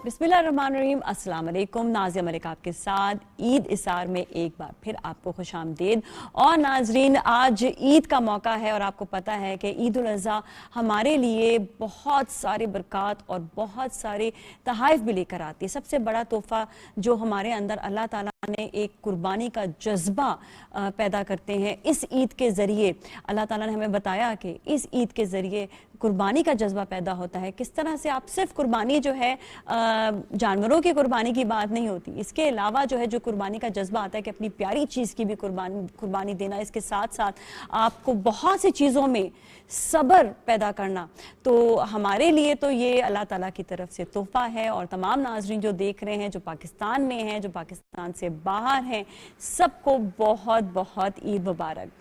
बिस्मिल्लाहिर्रहमानिर्रहीम, अस्सलाम वालेकुम। नाज़िया मलिक आपके साथ ईद इसार में एक बार फिर आपको खुशामदीद। और नाजरीन, आज ईद का मौका है और आपको पता है कि ईद उल अज़हा हमारे लिए बहुत सारी बरक़ात और बहुत सारे तहाइफ भी लेकर आती है। सबसे बड़ा तोहफ़ा जो हमारे अंदर अल्लाह ताला ने एक कुर्बानी का जज्बा पैदा करते हैं। इस ईद के ज़रिए अल्लाह ताला ने हमें बताया कि इस ईद के ज़रिए कुर्बानी का जज्बा पैदा होता है। किस तरह से आप सिर्फ कुर्बानी जो है जानवरों की कुर्बानी की बात नहीं होती, इसके अलावा जो है जो कुर्बानी का जज्बा आता है कि अपनी प्यारी चीज़ की भी कुर्बानी देना, इसके साथ साथ आपको बहुत सी चीज़ों में सब्र पैदा करना, तो हमारे लिए तो ये अल्लाह ताला की तरफ से तोहफ़ा है। और तमाम नाज़रीन जो देख रहे हैं, जो पाकिस्तान में हैं, जो पाकिस्तान से बाहर हैं, सबको बहुत बहुत ईद मुबारक।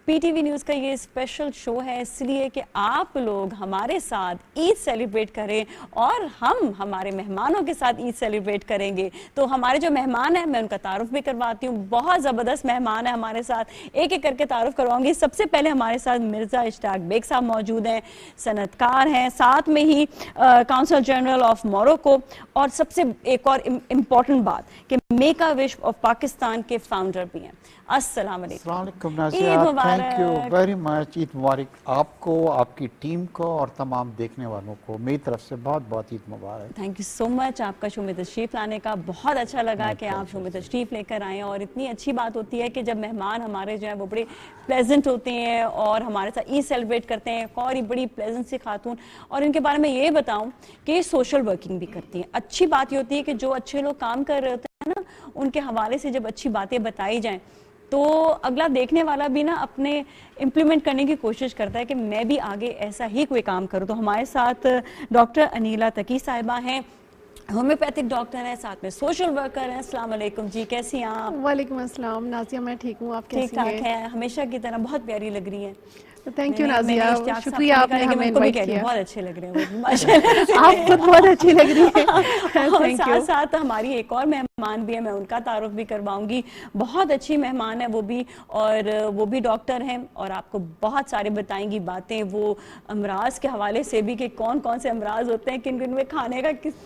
पीटीवी न्यूज़ का ये स्पेशल शो है इसलिए कि आप लोग हमारे साथ ईद सेलिब्रेट करें और हम हमारे मेहमानों के साथ ईद सेलिब्रेट करेंगे। तो हमारे जो मेहमान हैं, मैं उनका तारुफ भी करवाती हूँ। बहुत ज़बरदस्त मेहमान है हमारे साथ, एक एक करके तारुफ करवाऊंगी। सबसे पहले हमारे साथ मिर्ज़ा इश्ताक बेग साहब मौजूद हैं, सनतकार हैं, साथ में ही काउंसिल जनरल ऑफ मोरक्को, और सबसे एक और इम्पॉर्टेंट बात कि make a wish of Pakistan के फाउंडर भी हैं। अस्सलाम वालेकुम, thank you very much. Eid मुबारक आपको, आपकी टीम को और तमाम देखने वालों को मेरी तरफ से बहुत बहुत ईद मुबारक। थैंक यू सो मच आपका शो में तशरीफ़ लाने का। बहुत अच्छा लगा कि आप शो में तशरीफ़ लेकर आए। और इतनी अच्छी बात होती है कि जब मेहमान हमारे जो है वो बड़े प्लेजेंट होते हैं और हमारे साथ ईद सेलिब्रेट करते हैं। और ये बड़ी प्लेजेंट सी खातून, और इनके बारे में ये बताऊँ कि सोशल वर्किंग भी करती हैं। अच्छी बात ये होती है कि जो अच्छे लोग काम कर रहे होते हैं ना, उनके हवाले से जब अच्छी बातें बताई जाएँ तो अगला देखने वाला भी ना अपने इम्प्लीमेंट करने की कोशिश करता है कि मैं भी आगे ऐसा ही कोई काम करूं। तो हमारे साथ डॉक्टर अनीला तकी साहिबा हैं, होम्योपैथिक डॉक्टर हैं, साथ में सोशल वर्कर हैं। अस्सलाम वालेकुम जी, कैसी हैं आप? वालेकुम अस्सलाम नाज़िया, मैं ठीक हूँ, आप कैसी हैं? ठीक ठाक है, हमेशा की तरह बहुत प्यारी लग रही हैं। थैंक यू नाज़िया, शुक्रिया आपने हमें इनवाइट किया। बहुत अच्छे लग रहे हैं माशाल्लाह, आप खुद बहुत अच्छी लग रही हैं। और साथ साथ हमारी एक और मेहमान भी है, मैं उनका तारुफ भी करवाऊंगी। बहुत अच्छी मेहमान है वो भी, और वो भी डॉक्टर हैं और आपको बहुत सारे बताएंगी बातें वो अमराज के हवाले से भी कि कौन कौन से अमराज होते हैं, किन किन में खाने का किस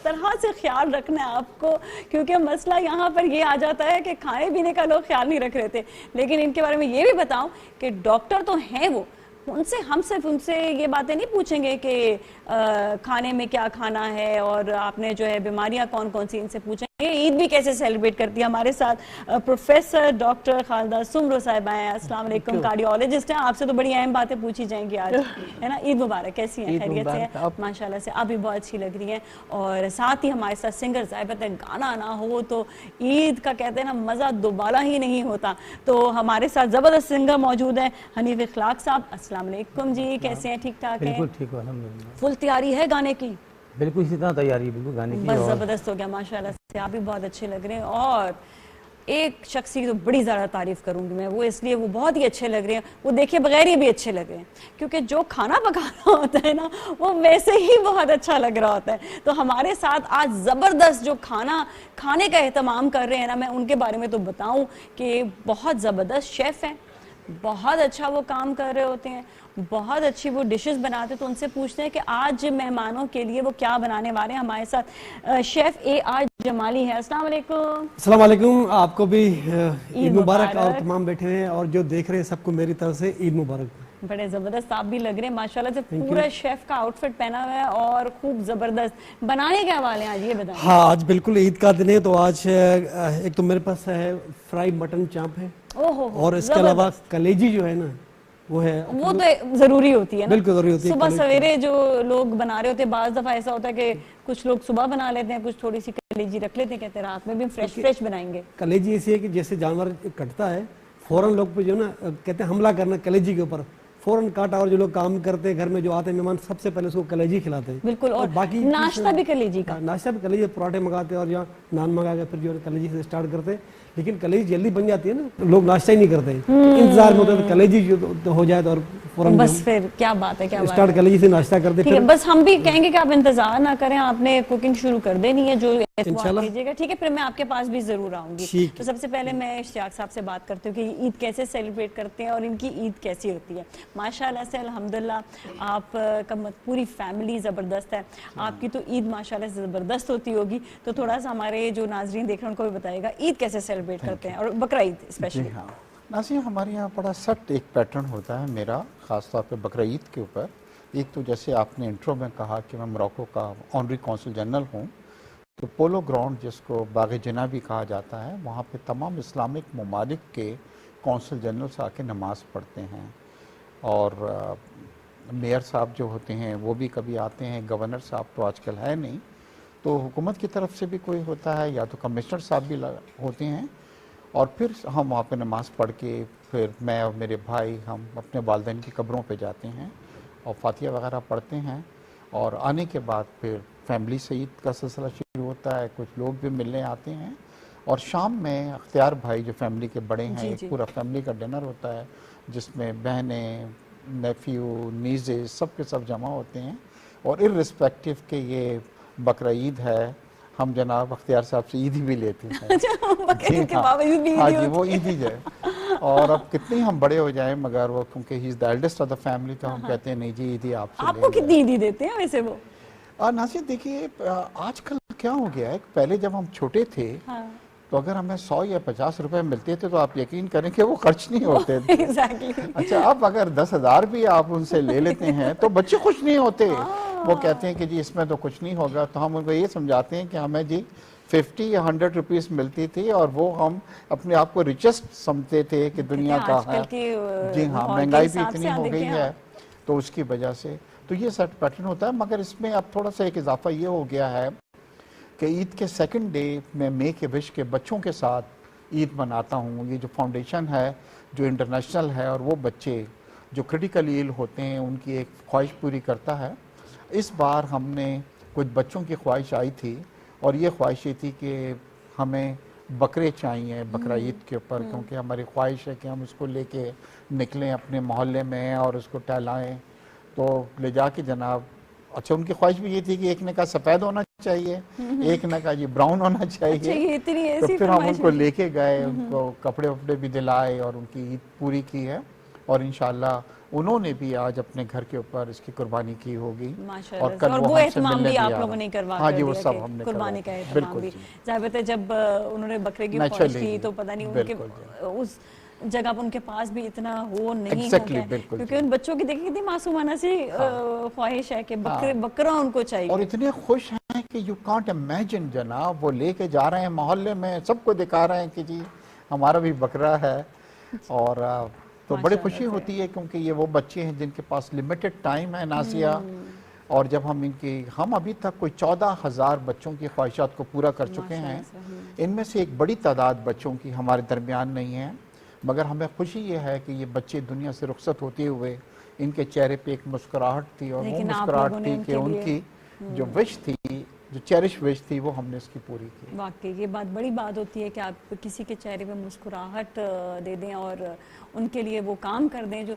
तरह से ख्याल रखना है आपको। क्योंकि मसला यहाँ पर ये आ जाता है कि खाने पीने का लोग ख्याल नहीं रख रहे थे, लेकिन इनके बारे में ये भी बताऊं कि डॉक्टर तो हैं वो, उनसे हम सिर्फ उनसे ये बातें नहीं पूछेंगे कि खाने में क्या खाना है और आपने जो है बीमारियां कौन कौन सी, इनसे पूछेंगे ईद भी कैसे सेलिब्रेट करती है। हमारे साथ प्रोफेसर डॉक्टर खालिदा सुमरो साहिबा हैं। अस्सलाम वालेकुम, कार्डियोलॉजिस्ट हैं। आपसे तो बड़ी अहम बातें पूछी जाएंगी आज, है ना? ईद मुबारक, कैसी हैं? खैरियत से हैं? माशाल्लाह से आप भी बहुत अच्छी लग रही हैं। और साथ ही हमारे साथ सिंगर साहिबत है, गाना ना हो तो ईद का कहते हैं ना मज़ा दोबारा ही नहीं होता। तो हमारे साथ ज़बरदस्त सिंगर मौजूद हैं, हनीफ इखलाक साहब। अस्सलाम वालेकुम जी, कैसे हैं? ठीक ठाक हैं? बिल्कुल ठीक, अल्हम्दुलिल्लाह। फुल तैयारी है गाने की? बिल्कुल इसी तरह तैयारी बिल्कुल गाने की, बस ज़बरदस्त हो गया माशाल्लाह से, आप भी बहुत अच्छे लग रहे हैं। और एक शख्स की तो बड़ी ज़्यादा तारीफ करूंगी मैं, वो इसलिए वो बहुत ही अच्छे लग रहे हैं, वो देखे बगैर ही भी अच्छे लग रहे हैं, क्योंकि जो खाना पकाना होता है ना वो वैसे ही बहुत अच्छा लग रहा होता है। तो हमारे साथ आज ज़बरदस्त जो खाने का एहतमाम कर रहे हैं ना, मैं उनके बारे में तो बताऊं कि बहुत ज़बरदस्त शेफ़ हैं, बहुत अच्छा वो काम कर रहे होते हैं, बहुत अच्छी वो डिशेस बनाते हैं। तो उनसे पूछते हैं कि आज मेहमानों के लिए वो क्या बनाने वाले हैं। हमारे साथ शेफ AR जमाली है। अस्सलाम वालेकुम। अस्सलाम वालेकुम, आपको भी ईद मुबारक, और तमाम बैठे हैं और जो देख रहे हैं सबको मेरी तरफ से ईद मुबारक। बड़े जबरदस्त आप भी लग रहे हैं माशाल्लाह से, पूरा शेफ का आउटफिट पहना हुआ है और खूब जबरदस्त। बनाने क्या वाले हैं आज, ये बताएं। हाँ, आज बिल्कुल ईद का दिन है, तो आज एक तो मेरे पास है फ्राई मटन चाप है, और इसके अलावा कलेजी जो है ना वो है, वो तो जरूरी होती है ना, बिल्कुल जरूरी होती है। सुबह सवेरे जो लोग बना रहे होते हैं, बाज़ दफा ऐसा होता है कि कुछ लोग सुबह बना लेते हैं, कुछ थोड़ी सी कलेजी रख लेते हैं, कहते हैं रात में भी फ्रेश बनाएंगे। कलेजी ऐसी है कि जैसे जानवर कटता है फौरन लोग पे जो ना कहते हैं हमला करना कलेजी के ऊपर, फौरन काटा, और जो लोग काम करते हैं घर में जो आते हैं मेहमान सबसे पहले उसको कलेजी खिलाते हैं। बिल्कुल, और बाकी नाश्ता भी कलेजी का, नाश्ता भी कलेजी, पराठे मंगाते हैं और यहाँ नान मंगा के फिर जो कलेजी से स्टार्ट करते हैं। लेकिन कलेजी जल्दी बन जाती है ना, लोग नाश्ता ही नहीं करते, इंतजार में होते हैं कलेजी जो हो जाए तो, और फौरन बस फिर क्या बात है, क्या बात स्टार्ट है। कलेजी से नाश्ता करते ठीक है, फिर बस हम भी कहेंगे कि आप इंतजार ना करें, आपने कुकिंग शुरू कर देनी है, जो इंशाल्लाह। कीजिएगा। ठीक है, फिर मैं आपके पास भी जरूर आऊंगी। ठीक तो सबसे पहले मैं इश्तियाक साहब से बात करती हूँ कि ईद कैसे सेलिब्रेट करते हैं और इनकी ईद कैसी होती है। माशाल्लाह से अल्हम्दुलिल्लाह आप का पूरी फैमिली ज़बरदस्त है, आपकी तो ईद माशाल्लाह से ज़बरदस्त होती होगी। तो थोड़ा सा हमारे जो नाजरीन देख रहे हैं उनको भी बताइएगा ईद कैसे सेलिब्रेट करते हैं और बकरा ईद जी स्पेशली। हाँ नाज़रीन, हमारे यहाँ बड़ा सख्त एक पैटर्न होता है मेरा, ख़ास तौर पे बकरा ईद के ऊपर। एक तो जैसे आपने इंट्रो में कहा कि मैं मोरक्को का ऑनरी कौंसल जनरल हूँ, तो पोलो ग्राउंड जिसको बाग जिना भी कहा जाता है, वहाँ पे तमाम इस्लामिक ममालिक के कौंसल जनरल्स आके नमाज़ पढ़ते हैं। और मेयर साहब जो होते हैं वो भी कभी आते हैं, गवर्नर साहब तो आजकल है नहीं, तो हुकूमत की तरफ से भी कोई होता है या तो कमिश्नर साहब भी होते हैं। और फिर हम वहाँ पे नमाज़ पढ़ के फिर मैं और मेरे भाई हम अपने वालिदैन की कब्रों पे जाते हैं और फातिहा वगैरह पढ़ते हैं। और आने के बाद फिर फैमिली से ईद का सिलसिला शुरू होता है, कुछ लोग भी मिलने आते हैं। और शाम में अख्तियार भाई जो फैमिली के बड़े हैं, एक पूरा फैमिली का डिनर होता है जिसमें बहनें, नेफ्यू, नीज़े सब के सब जमा होते हैं। और इर्रिस्पेक्टिव के ये बकरा ईद है, हम जनाब अख्तियार साहब से ईदी भी लेते हैं। जी हाँ जी, वो ईदी है। और अब कितने हम बड़े हो जाएं, मगर वो क्योंकि he is the eldest of the family, तो हम कहते हैं नहीं जी ईदी आपसे। आपको कितनी ईदी देते हैं वैसे वो? नासिर देखिए, आजकल क्या हो गया है, पहले जब हम छोटे थे तो अगर हमें 100 या 50 रुपए मिलते थे तो आप यकीन करें कि वो खर्च नहीं होते थे। Exactly. अच्छा, अब अगर 10,000 भी आप उनसे ले लेते हैं तो बच्चे खुश नहीं होते। वो कहते हैं कि जी इसमें तो कुछ नहीं होगा, तो हम उनको ये समझाते हैं कि हमें जी 50 या 100 रुपीस मिलती थी और वो हम अपने आप को रिचेस्ट समझते थे कि दुनिया का है। जी हाँ, महंगाई भी इतनी हो गई है तो उसकी वजह से तो ये सेट पैटर्न होता है। मगर इसमें अब थोड़ा सा एक इजाफा ये हो गया है कि ईद के सेकंड डे मैं मेक ए विश के बच्चों के साथ ईद मनाता हूँ। ये जो फाउंडेशन है जो इंटरनेशनल है, और वो बच्चे जो क्रिटिकली इल होते हैं उनकी एक ख्वाहिश पूरी करता है। इस बार हमने कुछ बच्चों की ख्वाहिश आई थी और ये ख्वाहिश ये थी कि हमें बकरे चाहिए बकरा ईद के ऊपर, क्योंकि हमारी ख्वाहिश है कि हम उसको लेके निकलें अपने मोहल्ले में और उसको टहलाएं। तो ले जाके जनाब, अच्छा उनकी ख्वाहिश भी ये थी कि एक ने कहा सफ़ेद होना चाहिए, एक ने कहा ये ब्राउन होना चाहिए। अच्छा, ये इतनी ऐसी तो फिर हम उनको लेके गए, उनको कपड़े वपड़े भी दिलाए और उनकी ईद पूरी की है। और इंशाल्लाह उन्होंने भी आज अपने घर के ऊपर इसकी कुर्बानी की होगी और कल वो एहतमाम भी आप लोगों ने करवा हाँ जी, वो सब हमने कुर्बानी का एहतमाम भी। ज़ाहिर है जब उन्होंने बकरे की ख्वाहिश की तो पता नहीं उनके उस जगह पर उनके पास भी इतना वो नहीं होगा, क्योंकि उन बच्चों की देखिए कितनी मासूमाना सी ख्वाहिश है कि बकरा उनको चाहिए। और इतने खुश हैं कि यू कांट इमेजिन जनाब, वो लेके जा रहे हैं मोहल्ले में, सबको दिखा रहे हैं कि जी हमारा भी बकरा है। और तो बड़ी खुशी होती है क्योंकि ये वो बच्चे हैं जिनके पास लिमिटेड टाइम है नासिया। और जब हम अभी तक कोई 14,000 बच्चों की ख्वाहिशात को पूरा कर चुके हैं। इनमें से एक बड़ी तादाद बच्चों की हमारे दरमियान नहीं है, मगर हमें खुशी ये है कि ये बच्चे दुनिया से रुखसत होते हुए इनके चेहरे पे एक मुस्कुराहट थी, और वो मुस्कुराहट थी कि उनकी जो विश थी, जो चेरिश विश थी, वो हमने इसकी पूरी की। वाकई ये बात बड़ी बात होती है कि आप किसी के चेहरे पे मुस्कुराहट दे दें और उनके लिए वो काम कर दें जो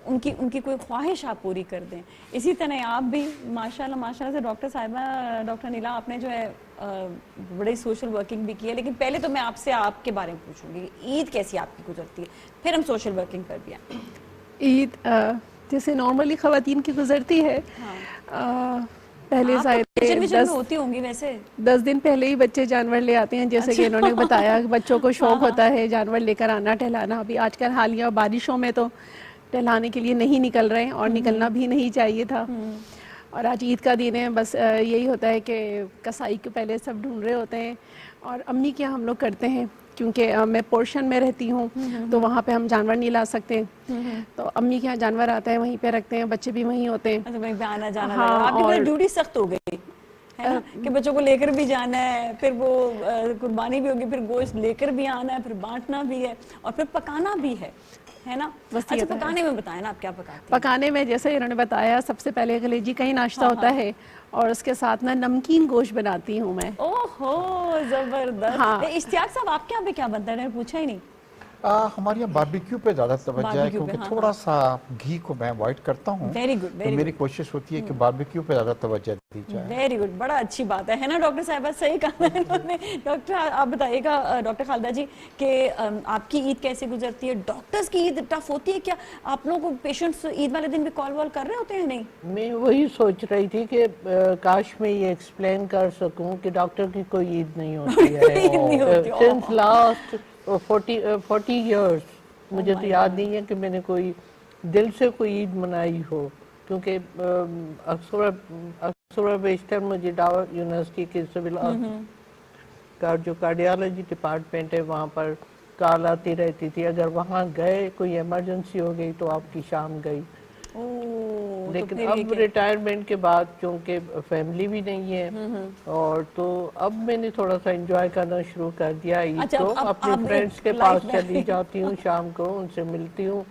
उनकी कोई ख्वाहिश आप पूरी कर दें। इसी तरह आप भी माशाल्लाह से डॉक्टर साहिबा, डॉक्टर नीला, आपने जो है बड़ी सोशल वर्किंग भी की है। लेकिन पहले तो मैं आपसे आपके बारे में पूछूंगी, ईद कैसी आपकी गुजरती है, फिर हम सोशल वर्किंग पर भी आए। ईद जैसे नॉर्मली ख़वातीन की गुजरती है। पहले होती होंगी वैसे 10 दिन पहले ही बच्चे जानवर ले आते हैं, जैसे कि इन्होंने बताया बच्चों को शौक होता है जानवर लेकर आना, टहलाना। अभी आजकल हालिया बारिशों में तो टहलाने के लिए नहीं निकल रहे हैं और निकलना भी नहीं चाहिए था। और आज ईद का दिन है, बस यही होता है कि कसाई के पहले सब ढूंढ रहे होते हैं। और अम्मी क्या हम लोग करते हैं, क्योंकि मैं पोर्शन में रहती हूँ तो वहाँ पे हम जानवर नहीं ला सकते, तो अम्मी के यहाँ जानवर आता है वहीं पे रखते हैं, बच्चे भी वहीं होते हैं। अच्छा, वहीं पे आना जाना लगा। आपकी ड्यूटी सख्त हो गई है ना कि बच्चों को लेकर भी जाना है, फिर वो कुर्बानी भी होगी, फिर गोश्त लेकर भी आना है, फिर बांटना भी है और फिर पकाना भी है ना। अच्छा, पकाने में बताएं ना आप क्या पकाते हैं? पकाने में जैसे इन्होंने बताया, सबसे पहले कलेजी का ही नाश्ता होता है और उसके साथ ना नमकीन गोश्त बनाती हूँ मैं। ओहो, जबरदस्त। हाँ। इश्तियाक साहब आपके यहाँ पे क्या बनता है, पूछा ही नहीं। हमारे यहाँ बारबेक्यू पे ज़्यादा तवज्जो है, बारबेक्यू पे, क्योंकि हाँ, थोड़ा सा घी को मैं अवॉइड करता हूँ। वेरी गुड, तो वेरी मेरी गुड, कोशिश होती है कि बारबेक्यू पे ज़्यादा तवज्जो दी जाए। वेरी गुड, बड़ा अच्छी बात है ना डॉक्टर साहिबा, सही कहा है इन्होंने। डॉक्टर आप बताइएगा, डॉक्टर खालिदा जी, कि आपकी ईद कैसे गुजरती है? डॉक्टर्स की ईद टफ होती है क्या? आप लोगों को पेशेंट्स ईद वाले दिन भी कॉल वॉल कर रहे होते हैं नहीं? मैं वही सोच रही थी कि काश मैं ये एक्सप्लेन कर सकूं कि डॉक्टर की कोई ईद नहीं होती है। ईद नहीं होती, सिंस लास्ट 40 इयर्स मुझे तो याद नहीं है कि मैंने कोई दिल से कोई ईद मनाई हो, क्योंकि अक्सर बेशतर मुझे डावर यूनिवर्सिटी के सिविल का जो कार्डियोलॉजी डिपार्टमेंट है वहाँ पर कॉल आती रहती थी, अगर वहाँ गए कोई इमरजेंसी हो गई तो आपकी शाम गई। लेकिन अब रिटायरमेंट के बाद क्योंकि फैमिली भी नहीं है और तो अब मैंने थोड़ा सा एंजॉय करना शुरू कर दिया ईद को। अपने फ्रेंड्स के पास चली जाती हूँ शाम को, उनसे मिलती हूँ।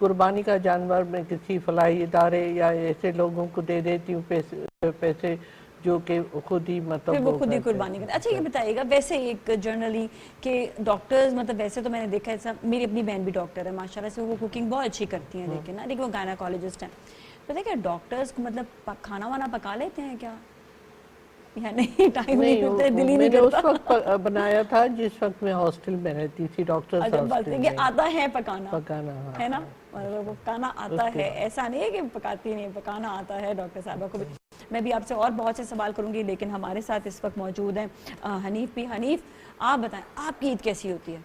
कुर्बानी का जानवर मैं किसी फलाई इदारे या ऐसे लोगों को दे देती हूँ पैसे जो कि खुद ही मतलब फिर वो खुद ही कुर्बानी करते। अच्छा ये बताइएगा, वैसे एक जनरली के डॉक्टर्स, मतलब वैसे तो मैंने देखा है सब, मेरी अपनी बहन भी डॉक्टर है माशाल्लाह से, वो कुकिंग बहुत अच्छी करती हैं, लेकिन वो गायनाकोलॉजिस्ट हैं। पता है क्या डॉक्टर्स को मतलब खाना वाना पका लेते हैं क्या, या नहीं? टाइम नहीं मिलता, दिल ही नहीं करता। मैंने उस वक्त बनाया था जिस वक्त मैं हॉस्टल में रहती थी, डॉक्टर आता है पकाना है ना, मतलब पकाना आता है, ऐसा नहीं है कि पकाती नहीं, पकाना आता है डॉक्टर साहबा को भी। मैं भी आपसे और बहुत से सवाल करूंगी, लेकिन हमारे साथ इस वक्त मौजूद हैं हनीफ भी। हनीफ, आप बताएं आपकी ईद कैसी होती है?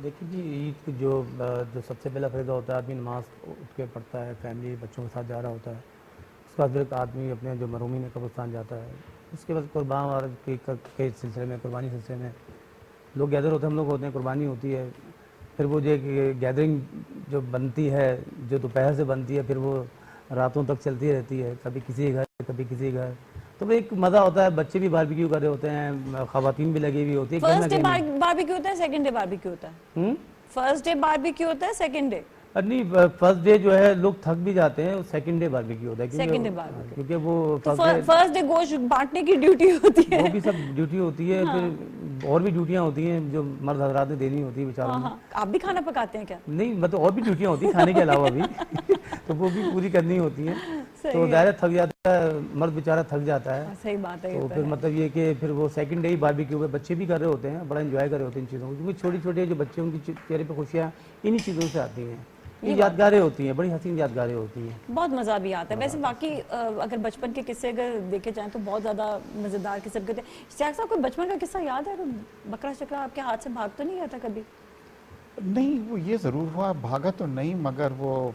देखिए जी, ईद जो सबसे पहला फ़ायदा होता है, आदमी नमाज उठ के पढ़ता है, फैमिली बच्चों के साथ जा रहा होता है। उसके बाद फिर आदमी अपने जो मरूमी में कब्रिस्तान जाता है। उसके बाद कुर्बान और कई सिलसिले में, कुर्बानी सिलसिले में लोग गैदर होते हैं, हम लोग होते हैं, कुर्बानी होती है। फिर वो जो गैदरिंग जो बनती है, जो दोपहर से बनती है, फिर वो रातों तक चलती रहती है, कभी किसी घर कभी किसी घर। तो एक मज़ा होता है, बच्चे भी बारबेक्यू कर रहे होते हैं, खवातीन भी लगी हुई होती है। फर्स्ट डे बारबेक्यू होता है, सेकंड डे बारबेक्यू होता है? फर्स्ट डे बारबेक्यू होता है, सेकंड डे नहीं, फर्स्ट डे जो है लोग थक भी जाते हैं, सेकंड डे बारबेक्यू होता है, क्योंकि वो फर्स्ट डे गोश्त बांटने की ड्यूटी होती है, वो भी सब ड्यूटी होती है। हाँ। फिर और भी ड्यूटियां होती हैं जो मर्द हजरात ने देनी होती है बेचारों। हाँ। आप भी खाना पकाते हैं क्या? नहीं, मतलब और भी ड्यूटियां होती है खाने के अलावा भी तो वो भी पूरी करनी होती है। तो ज़ाहिर थक जाता है, मर्द बेचारा थक जाता है। सही बात है। तो फिर मतलब ये कि फिर वो सेकंड डे ही बारबेक्यू पे बच्चे भी कर रहे होते हैं, बड़ा एंजॉय कर रहे होते हैं इन चीज़ों को, क्योंकि छोटी छोटी जो बच्चे उनकी चेहरे पे खुशियाँ इन्हीं चीज़ों से आती हैं। ये यादगारें होती हैं, बड़ी हसीन यादगारें होती हैं, बहुत मज़ा भी आता है। वैसे बाकी अगर बचपन के किस्से अगर देखे जाएं तो बहुत ज़्यादा मज़ेदार किस्से होते हैं। इश्तियाक साहब, कोई बचपन का किस्सा याद है? बकरा शकरा आपके हाथ से भाग तो नहीं गया था कभी? नहीं, वो ये ज़रूर हुआ, भागा तो नहीं, मगर वो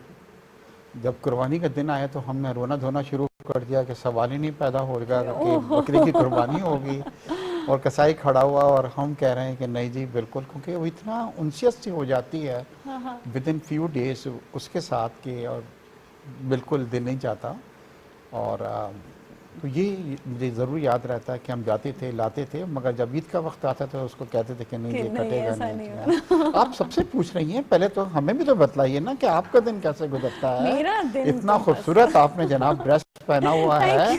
जब कुर्बानी का दिन आया तो हमने रोना धोना शुरू कर दिया कि सवाल ही नहीं पैदा हो गया कि बकरी की कुर्बानी होगी। और कसाई खड़ा हुआ और हम कह रहे हैं कि नहीं जी बिल्कुल, क्योंकि वो इतना उनसियत सी हो जाती है विद इन फ्यू डेज उसके साथ के, और बिल्कुल दिल नहीं जाता। और तो ये मुझे ज़रूर याद रहता है कि हम जाते थे, लाते थे, मगर जब ईद का वक्त आता था उसको कहते थे कि नहीं ये कटेगा नहीं। आप सबसे पूछ रही हैं, पहले तो हमें भी तो बतलाइए ना कि आपका दिन कैसे गुजरता है। मेरा दिन इतना खूबसूरत आपने जनाब ड्रेस पहना हुआ है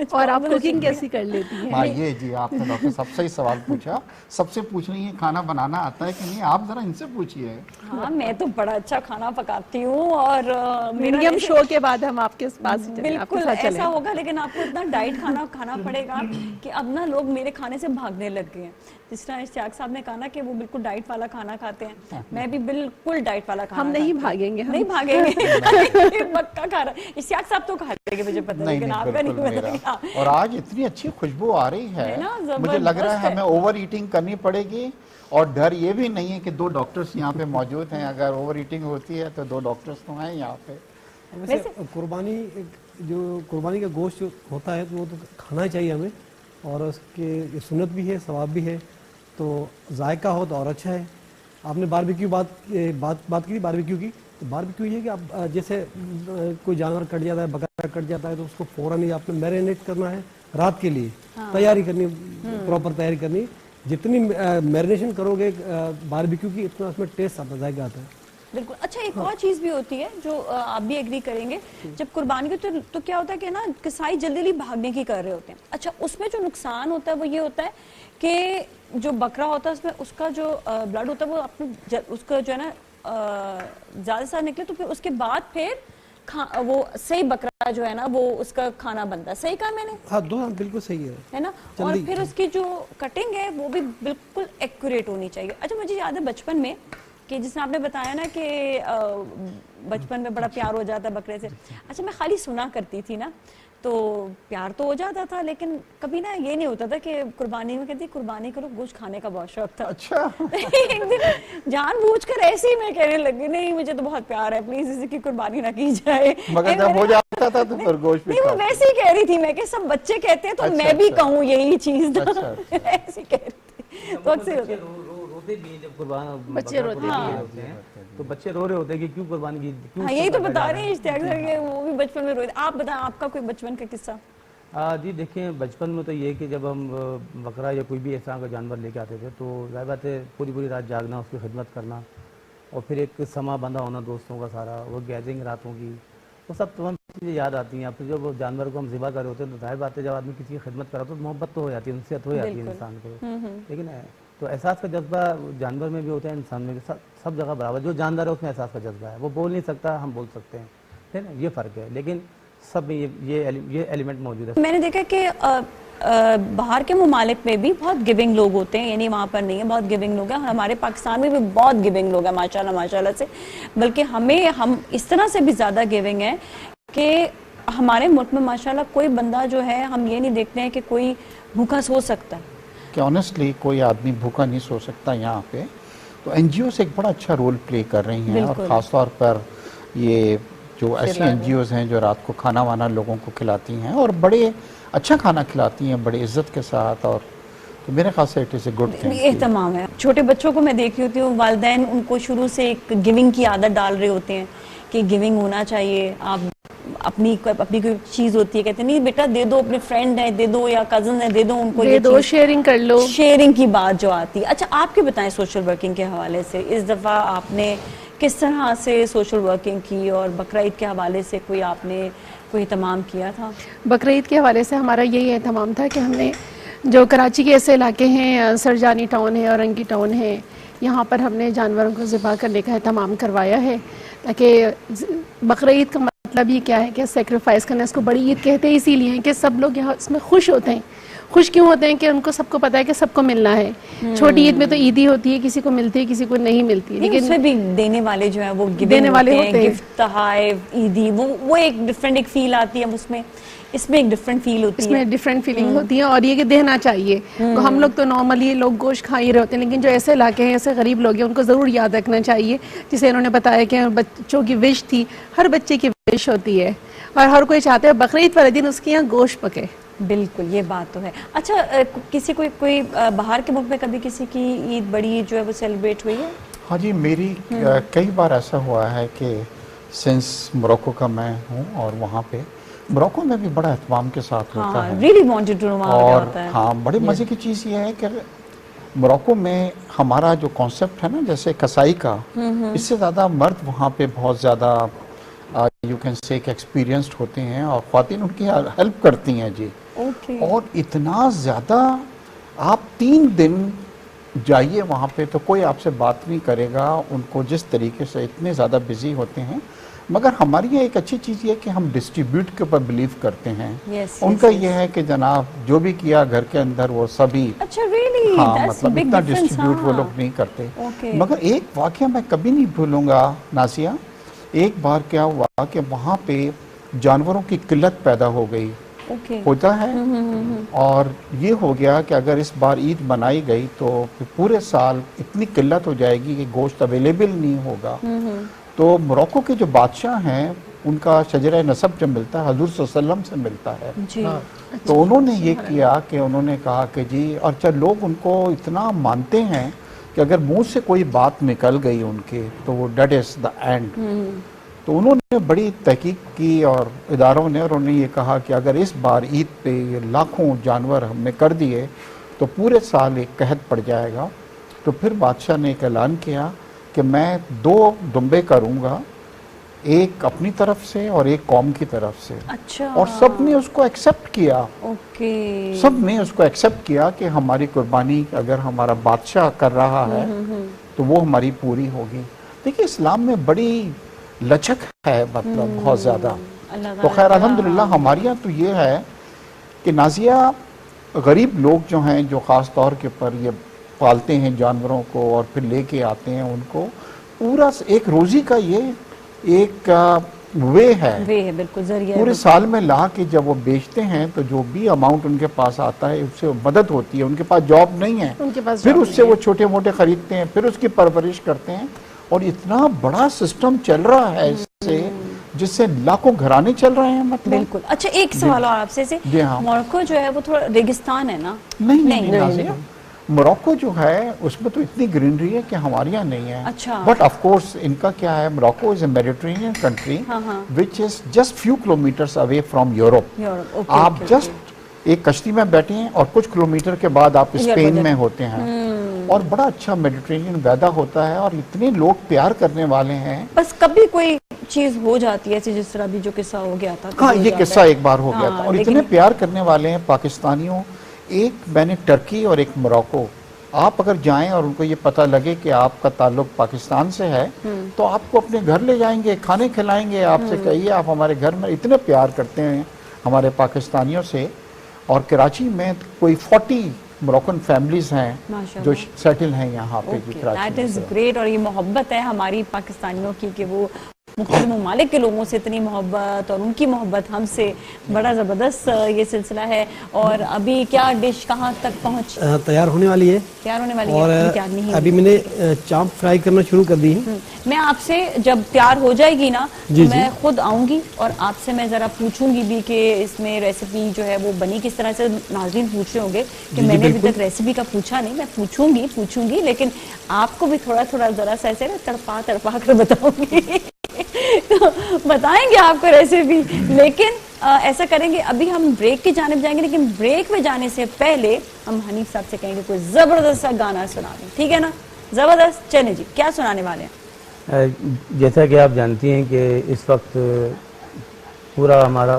और आप कुकिंग कैसी कर लेती हैं? हाँ ये जी, आपने डॉक्टर सबसे ही सवाल पूछा। सबसे पूछ रही है खाना बनाना आता है कि नहीं, आप जरा इनसे पूछिए। हाँ, मैं तो बड़ा अच्छा खाना पकाती हूँ और मीडियम शो के बाद हम आपके पास बिल्कुल ऐसा होगा, लेकिन आपको इतना डाइट खाना पड़ेगा कि अब ना लोग मेरे खाने से भागने लग गए हैं। जिस तरह इश्तियाक साहब ने कहा ना कि वो बिल्कुल डाइट वाला खाना खाते हैं, मैं भी बिल्कुल डाइट वाला खाना। हम नहीं भागेंगे, नहीं भागेंगे पक्का खा रहा है इश्तियाक साहब तो खा लेंगे, मुझे पता है, लेकिन आपका नहीं बनेगा। और आज इतनी अच्छी खुशबू आ रही है, मुझे लग रहा है हमें ओवर ईटिंग करनी पड़ेगी। और डर ये भी नहीं है कि 2 डॉक्टर्स यहाँ पे मौजूद हैं, अगर ओवर ईटिंग होती है तो 2 डॉक्टर्स तो हैं यहाँ पे। वैसे कुर्बानी का गोश्त जो होता है तो वो तो खाना ही चाहिए हमें, और उसके सुन्नत भी है, सवाब भी है, तो जायका हो तो और अच्छा है। आपने बारबेक्यू बात की बारबेक्यू की, तो बारबेक्यू ये कि आप जैसे कोई जानवर कट जाता है, बकरा कट जाता है, तो उसको फ़ौरन ही आपने मैरिनेट करना है रात के लिए। हाँ। तैयारी करनी, प्रॉपर तैयारी करनी। जितनी मैरिनेशन करोगे बारबेक्यू की, इतना उसमें टेस्ट आता, जायका आता है। बिल्कुल। अच्छा, एक और चीज भी होती है जो आप भी एग्री करेंगे, जब कुर्बानी की तो क्या होता है कि ना कसाई जल्दी जल्दी भागने की कर रहे होते हैं। अच्छा, उसमें जो नुकसान होता है वो ये होता है कि जो बकरा होता है उसमें उसका जो ब्लड होता है वो अपने उसका जो है ना ज्यादा से निकले, तो फिर उसके बाद फिर वो सही बकरा जो है ना वो उसका खाना बनता है। सही कहा मैंने? हाँ, दो बिल्कुल सही है ना। और फिर उसकी जो कटिंग है वो भी बिल्कुल एक्यूरेट होनी चाहिए। अच्छा, मुझे याद है बचपन में कि जिसने आपने बताया ना कि बचपन में बड़ा प्यार हो जाता है बकरे से। अच्छा, मैं खाली सुना करती थी ना, तो प्यार तो हो जाता था, लेकिन कभी ना ये नहीं होता था कि कुर्बानी में कहती कुर्बानी करो, गोश्त खाने का बहुत शौक था। अच्छा। एक दिन जानबूझकर ऐसे ही मैं कहने लगी, नहीं मुझे तो बहुत प्यार है, प्लीज इसकी कुर्बानी ना की जाए। मगर जब हो जाता था तो फिर गोश्त नहीं, वो वैसे ही कह रही थी मैं कि सब बच्चे कहते हैं तो मैं भी कहूँ यही चीज। ऐसी कह रही थी तो अक्सर रोते भी हैं जब कुर्बान बच्चे रोते हैं, तो बच्चे रो रहे होते हैं कि क्यों कुर्बानी की, क्यों। हाँ, यही तो बता रहे हैं इश्तियाक सर कि वो भी बचपन में रोए। आप बताएं आपका कोई बचपन का किस्सा। जी देखिए, बचपन में तो ये कि जब हम बकरा या कोई भी ऐसा का जानवर लेके आते थे तो जाहिर बात है पूरी पूरी रात जागना, उसकी खिदमत करना, और फिर एक समा बंधा होना दोस्तों का सारा, वो गैदरिंग रातों की, वो सब तमाम चीज़ें याद आती हैं। फिर जब जानवर को हम ज़िबा कर रहे होते हैं तो जाहिर बात है जब आदमी किसी की खिदमत करा तो मोहब्बत तो हो जाती है, उनसे हो जाती है इंसान को। लेकिन तो एहसास का जज्बा जानवर में भी होता है, इंसान में भी, सब जगह बराबर। जो जानदार है उसमें एहसास का जज्बा है, वो बोल नहीं सकता, हम बोल सकते हैं, है ना, ये फ़र्क है। लेकिन सब में ये एलिमेंट मौजूद है। मैंने देखा कि बाहर के ममालिक में भी बहुत गिविंग लोग होते हैं, यानी वहाँ पर नहीं है, बहुत गिविंग लोग हैं। हमारे पाकिस्तान में भी बहुत गिविंग लोग हैं माशाल्लाह माशाल्लाह से, बल्कि हम इस तरह से भी ज़्यादा गिविंग है कि हमारे मुल्क में माशाल्लाह कोई बंदा जो है, हम ये नहीं देखते हैं कि कोई भूखा सो सकता है, कि ऑनेस्टली कोई आदमी भूखा नहीं सो सकता यहाँ पे। तो एनजीओस एक बड़ा अच्छा रोल प्ले कर रही हैं, और ख़ास तौर पर ये जो ऐसी एनजीओस हैं जो रात को खाना वाना लोगों को खिलाती हैं और बड़े अच्छा खाना खिलाती हैं बड़े इज्जत के साथ, और तो मेरे ख्याल से it is a good thing. ये तमाम है। छोटे बच्चों को मैं देख रही होती हूँ, वालिदैन उनको शुरू से एक गिविंग की आदत डाल रहे होते हैं कि गिविंग होना चाहिए। आप अपनी कोई चीज होती है, कहते हैं नहीं बेटा दे दो, अपने फ्रेंड है दे दो या कजन है दे दो, उनको दे दो, शेयरिंग कर लो, शेयरिंग की बात जो आती है। अच्छा, आपके बताएं सोशल वर्किंग के हवाले से इस दफ़ा आपने किस तरह से सोशल वर्किंग की, और बकरा ईद के हवाले से कोई आपने कोई एहतमाम किया था? बकरा ईद के हवाले से हमारा यही एहतमाम था कि हमने जो कराची के ऐसे इलाके हैं, सरजानी टाउन है, औरंगी टाउन है, यहाँ पर हमने जानवरों को ज़िबा करने का एहतमाम करवाया है, ताकि बकरा ईद का मतलब ये क्या है कि सेक्रीफाइस करना। इसको बड़ी ईद कहते हैं इसीलिए हैं कि सब लोग यहाँ इसमें खुश होते हैं। खुश क्यों होते हैं कि उनको सबको पता है कि सबको मिलना है। छोटी ईद में तो ईद ही होती है, किसी को मिलती है किसी को नहीं मिलती, लेकिन उसमें भी देने वाले जो है वो देने वाले होते हैं, गिफ्ट, तोहफे, ईदी, वो एक डिफरेंट एक फील आती है उसमें, इसमें एक डिफरेंट फील होती है, इसमें डिफरेंट फीलिंग होती है, और ये कि देना चाहिए। तो हम लोग तो नॉर्मली लोग गोश्त खा ही रहे होते हैं, लेकिन जो ऐसे इलाके हैं, ऐसे गरीब लोग हैं, उनको ज़रूर याद रखना चाहिए। जिसे इन्होंने बताया कि बच्चों की विश थी, हर बच्चे की विश होती है, और हर कोई चाहता है बकरा ईद वाले दिन उसके यहाँ गोश्त पके। बिल्कुल, ये बात तो है। अच्छा, किसी कोई बाहर के मुल्क में कभी किसी की ईद बड़ी जो है वो सेलिब्रेट हुई है? हाँ जी, मेरी कई बार ऐसा हुआ है कि सिंस मोरक्को का मैं हूँ, और वहाँ पे मोरक्को में भी बड़ा एहतमाम के साथ होता है। रियली वांटेड टू नो वहाँ क्या होता है। हाँ, बड़े मज़े की चीज़ ये है कि मोरक्को में हमारा जो कॉन्सेप्ट है ना, जैसे कसाई का, इससे ज़्यादा मर्द वहाँ पे बहुत ज़्यादा यू कैन से एक्सपीरियंस्ड होते हैं, और ख़वातीन उनकी हेल्प करती हैं जी। और इतना ज़्यादा, आप 3 दिन जाइए वहाँ पे तो कोई आपसे बात नहीं करेगा, उनको जिस तरीके से इतने ज़्यादा बिजी होते हैं। मगर हमारी ये एक अच्छी चीज़ ये है कि हम डिस्ट्रीब्यूट के ऊपर बिलीव करते हैं। उनका ये है कि जनाब जो भी किया घर के अंदर वो सभी, अच्छा, really? हाँ, मतलब इतना डिस्ट्रीब्यूट वो लोग नहीं करते। मगर एक वाक़या मैं कभी नहीं भूलूंगा नासिया, एक बार क्या हुआ कि वहाँ पे जानवरों की किल्लत पैदा हो गई। होता है, और ये हो गया कि अगर इस बार ईद मनाई गई तो पूरे साल इतनी किल्लत हो जाएगी कि गोश्त अवेलेबल नहीं होगा। तो मोरक्को के जो बादशाह हैं उनका शजरा नसब जब मिलता है हजूर सल्लल्लाहु अलैहि वसल्लम से मिलता है जी। तो उन्होंने ये किया कि उन्होंने कहा कि जी, और जब लोग उनको इतना मानते हैं कि अगर मुंह से कोई बात निकल गई उनके तो वो डेट इज द एंड। तो उन्होंने बड़ी तहकीक की और इदारों ने, और उन्होंने ये कहा कि अगर इस बार ईद पे लाखों जानवर हमने कर दिए तो पूरे साल एक कहत पड़ जाएगा। तो फिर बादशाह ने एक ऐलान किया कि मैं 2 दुम्बे करूँगा, एक अपनी तरफ से और एक कौम की तरफ से। अच्छा। और सब ने उसको एक्सेप्ट किया। ओके। सब ने उसको एक्सेप्ट किया कि हमारी कुर्बानी अगर हमारा बादशाह कर रहा है तो वो हमारी पूरी होगी। देखिए इस्लाम में बड़ी लचक है, मतलब बहुत ज़्यादा। तो खैर अल्हम्दुलिल्लाह हमारे यहाँ तो ये है कि नाजिया गरीब लोग जो हैं, जो ख़ास तौर के पर ये पालते हैं जानवरों को और फिर लेके आते हैं उनको, पूरा एक रोज़ी का ये एक वे है बिल्कुल जरिया पूरे साल में ला के जब वो बेचते हैं तो जो भी अमाउंट उनके पास आता है उससे मदद होती है। उनके पास जॉब नहीं है, उनके पास फिर जॉब उससे नहीं वो छोटे मोटे खरीदते हैं, फिर उसकी परवरिश करते हैं और इतना बड़ा सिस्टम चल रहा है इससे, जिससे लाखों घराने चल रहे हैं। मतलब बिल्कुल। अच्छा एक सवाल और आपसे से, जी हाँ। मोरक्को जो है वो थोड़ा रेगिस्तान है ना? नहीं नाज़िया, मोरक्को जो है उसमें तो इतनी ग्रीनरी है कि हमारे यहाँ नहीं है। अच्छा। बट ऑफ कोर्स इनका क्या है, Morocco is a Mediterranean country which is just few kilometres away from Europe. आप जस्ट एक कश्ती में बैठे हैं और कुछ किलोमीटर के बाद आप स्पेन में होते हैं और बड़ा अच्छा मेडिटेरेनियन वेदर होता है और इतने लोग प्यार करने वाले हैं। बस कभी कोई चीज हो जाती है ऐसे, जिस तरह भी जो किस्सा हो गया था। हाँ, ये किस्सा एक बार हो गया था और इतने प्यार करने वाले हैं पाकिस्तानियों। एक मैंने टर्की और एक मोरक्को, आप अगर जाएं और उनको ये पता लगे कि आपका ताल्लुक पाकिस्तान से है तो आपको अपने घर ले जाएंगे, खाने खिलाएंगे, आपसे कहिए आप हमारे घर में। इतने प्यार करते हैं हमारे पाकिस्तानियों से। और कराची में कोई 40 मोरक्कन फैमिलीज हैं जो सेटल हैं यहाँ पे। That is great. और ये मोहब्बत है हमारी पाकिस्तानियों की कि वो मुख्तलिफ ममालिक के लोगों से इतनी मोहब्बत और उनकी मोहब्बत हमसे, बड़ा ज़बरदस्त ये सिलसिला है। और अभी क्या डिश कहाँ तक पहुँच तैयार होने वाली है? तैयार होने वाली और है। क्या नहीं अभी मैंने चांप फ्राई करना शुरू कर दी है। मैं आपसे जब तैयार हो जाएगी ना तो मैं खुद आऊंगी और आपसे मैं जरा पूछूंगी भी कि इसमें रेसिपी जो है वो बनी किस तरह से। नाज़रीन पूछ रहे होंगे कि मैंने अभी तक रेसिपी का पूछा नहीं। मैं पूछूंगी लेकिन आपको भी थोड़ा थोड़ा जरा सा ऐसे ना तड़पा कर बताऊंगी तो बताएंगे आपको रेसिपी। लेकिन ऐसा करेंगे, अभी हम ब्रेक की जानिब जाएंगे, लेकिन ब्रेक में जाने से पहले हम हनीफ साहब से कहेंगे कोई जबरदस्त सा गाना सुना दें, ठीक है ना? जबरदस्त। चले जी, क्या सुनाने वाले हैं? जैसा कि आप जानती हैं कि इस वक्त पूरा हमारा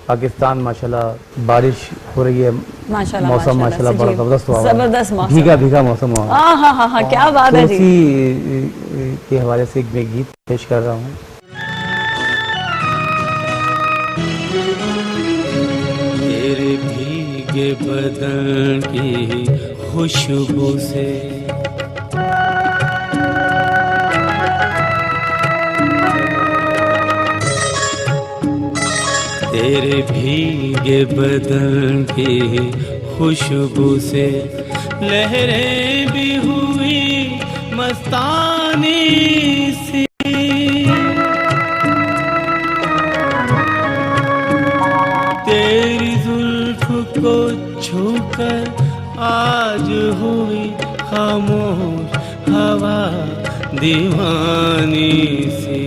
पाकिस्तान माशाल्लाह बारिश हो रही है। माशाल्लाह मौसम माशाल्लाह बड़ा जबरदस्त हुआ, जबरदस्त मौसम, भीगा मौसम हुआ। हाँ, क्या बात है जी। तुलसी के हवाले से एक गीत पेश कर रहा हूँ। तेरे भीगे बदन की खुशबू से तेरे भीगे बदन की खुशबू से लहरें भी हुई मस्तानी सी। तेरी जुल्फ को छूकर आज हुई खामोश हवा दीवानी सी।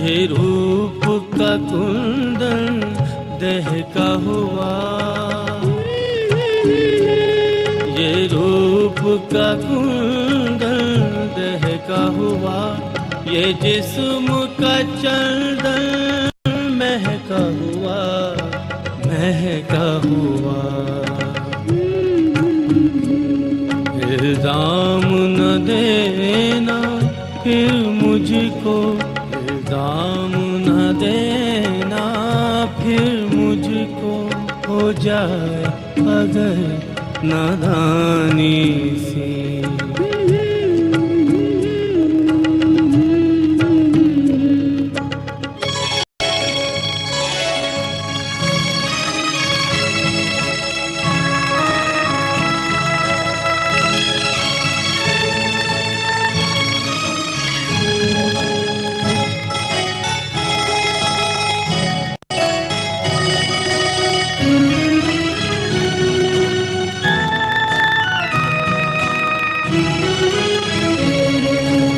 ये रूप का कुंदन दहका हुआ, ये रूप का कुंदन दहका हुआ, ये जिस्म का चंदन महका हुआ, महका हुआ। इल्जाम न देना फिर मुझको, इल्जाम न देना फिर मुझको, हो जाए अगर नादानी सी।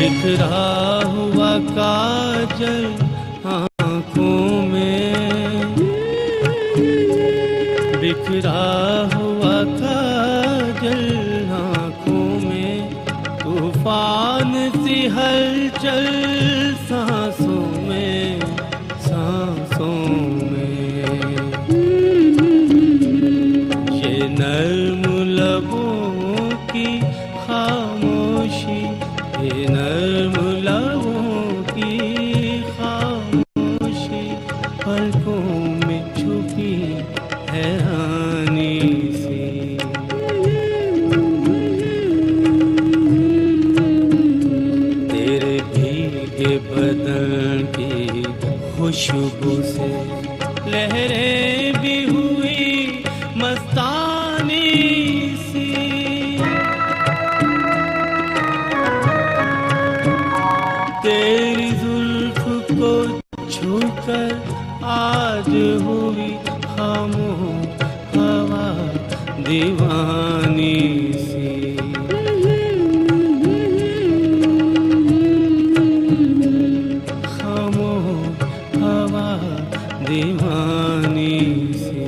बिखरा हुआ काजल आँखों में, बिखरा हुआ काजल आँखों में, तूफान सी हलचल सांसों में, सांसों में। ये नर्म लबों की खामोशी, ये नर्म लबों की खामोशी, पलकों में छुपी हैरानी सी। तेरे भीगे बदन की खुशबू से लहरें भी हुई मस्तानी सी। तेरी जुल्फ को छूकर आज हुई खामोश हवा दीवानी सी। खामोश हवा दीवानी सी।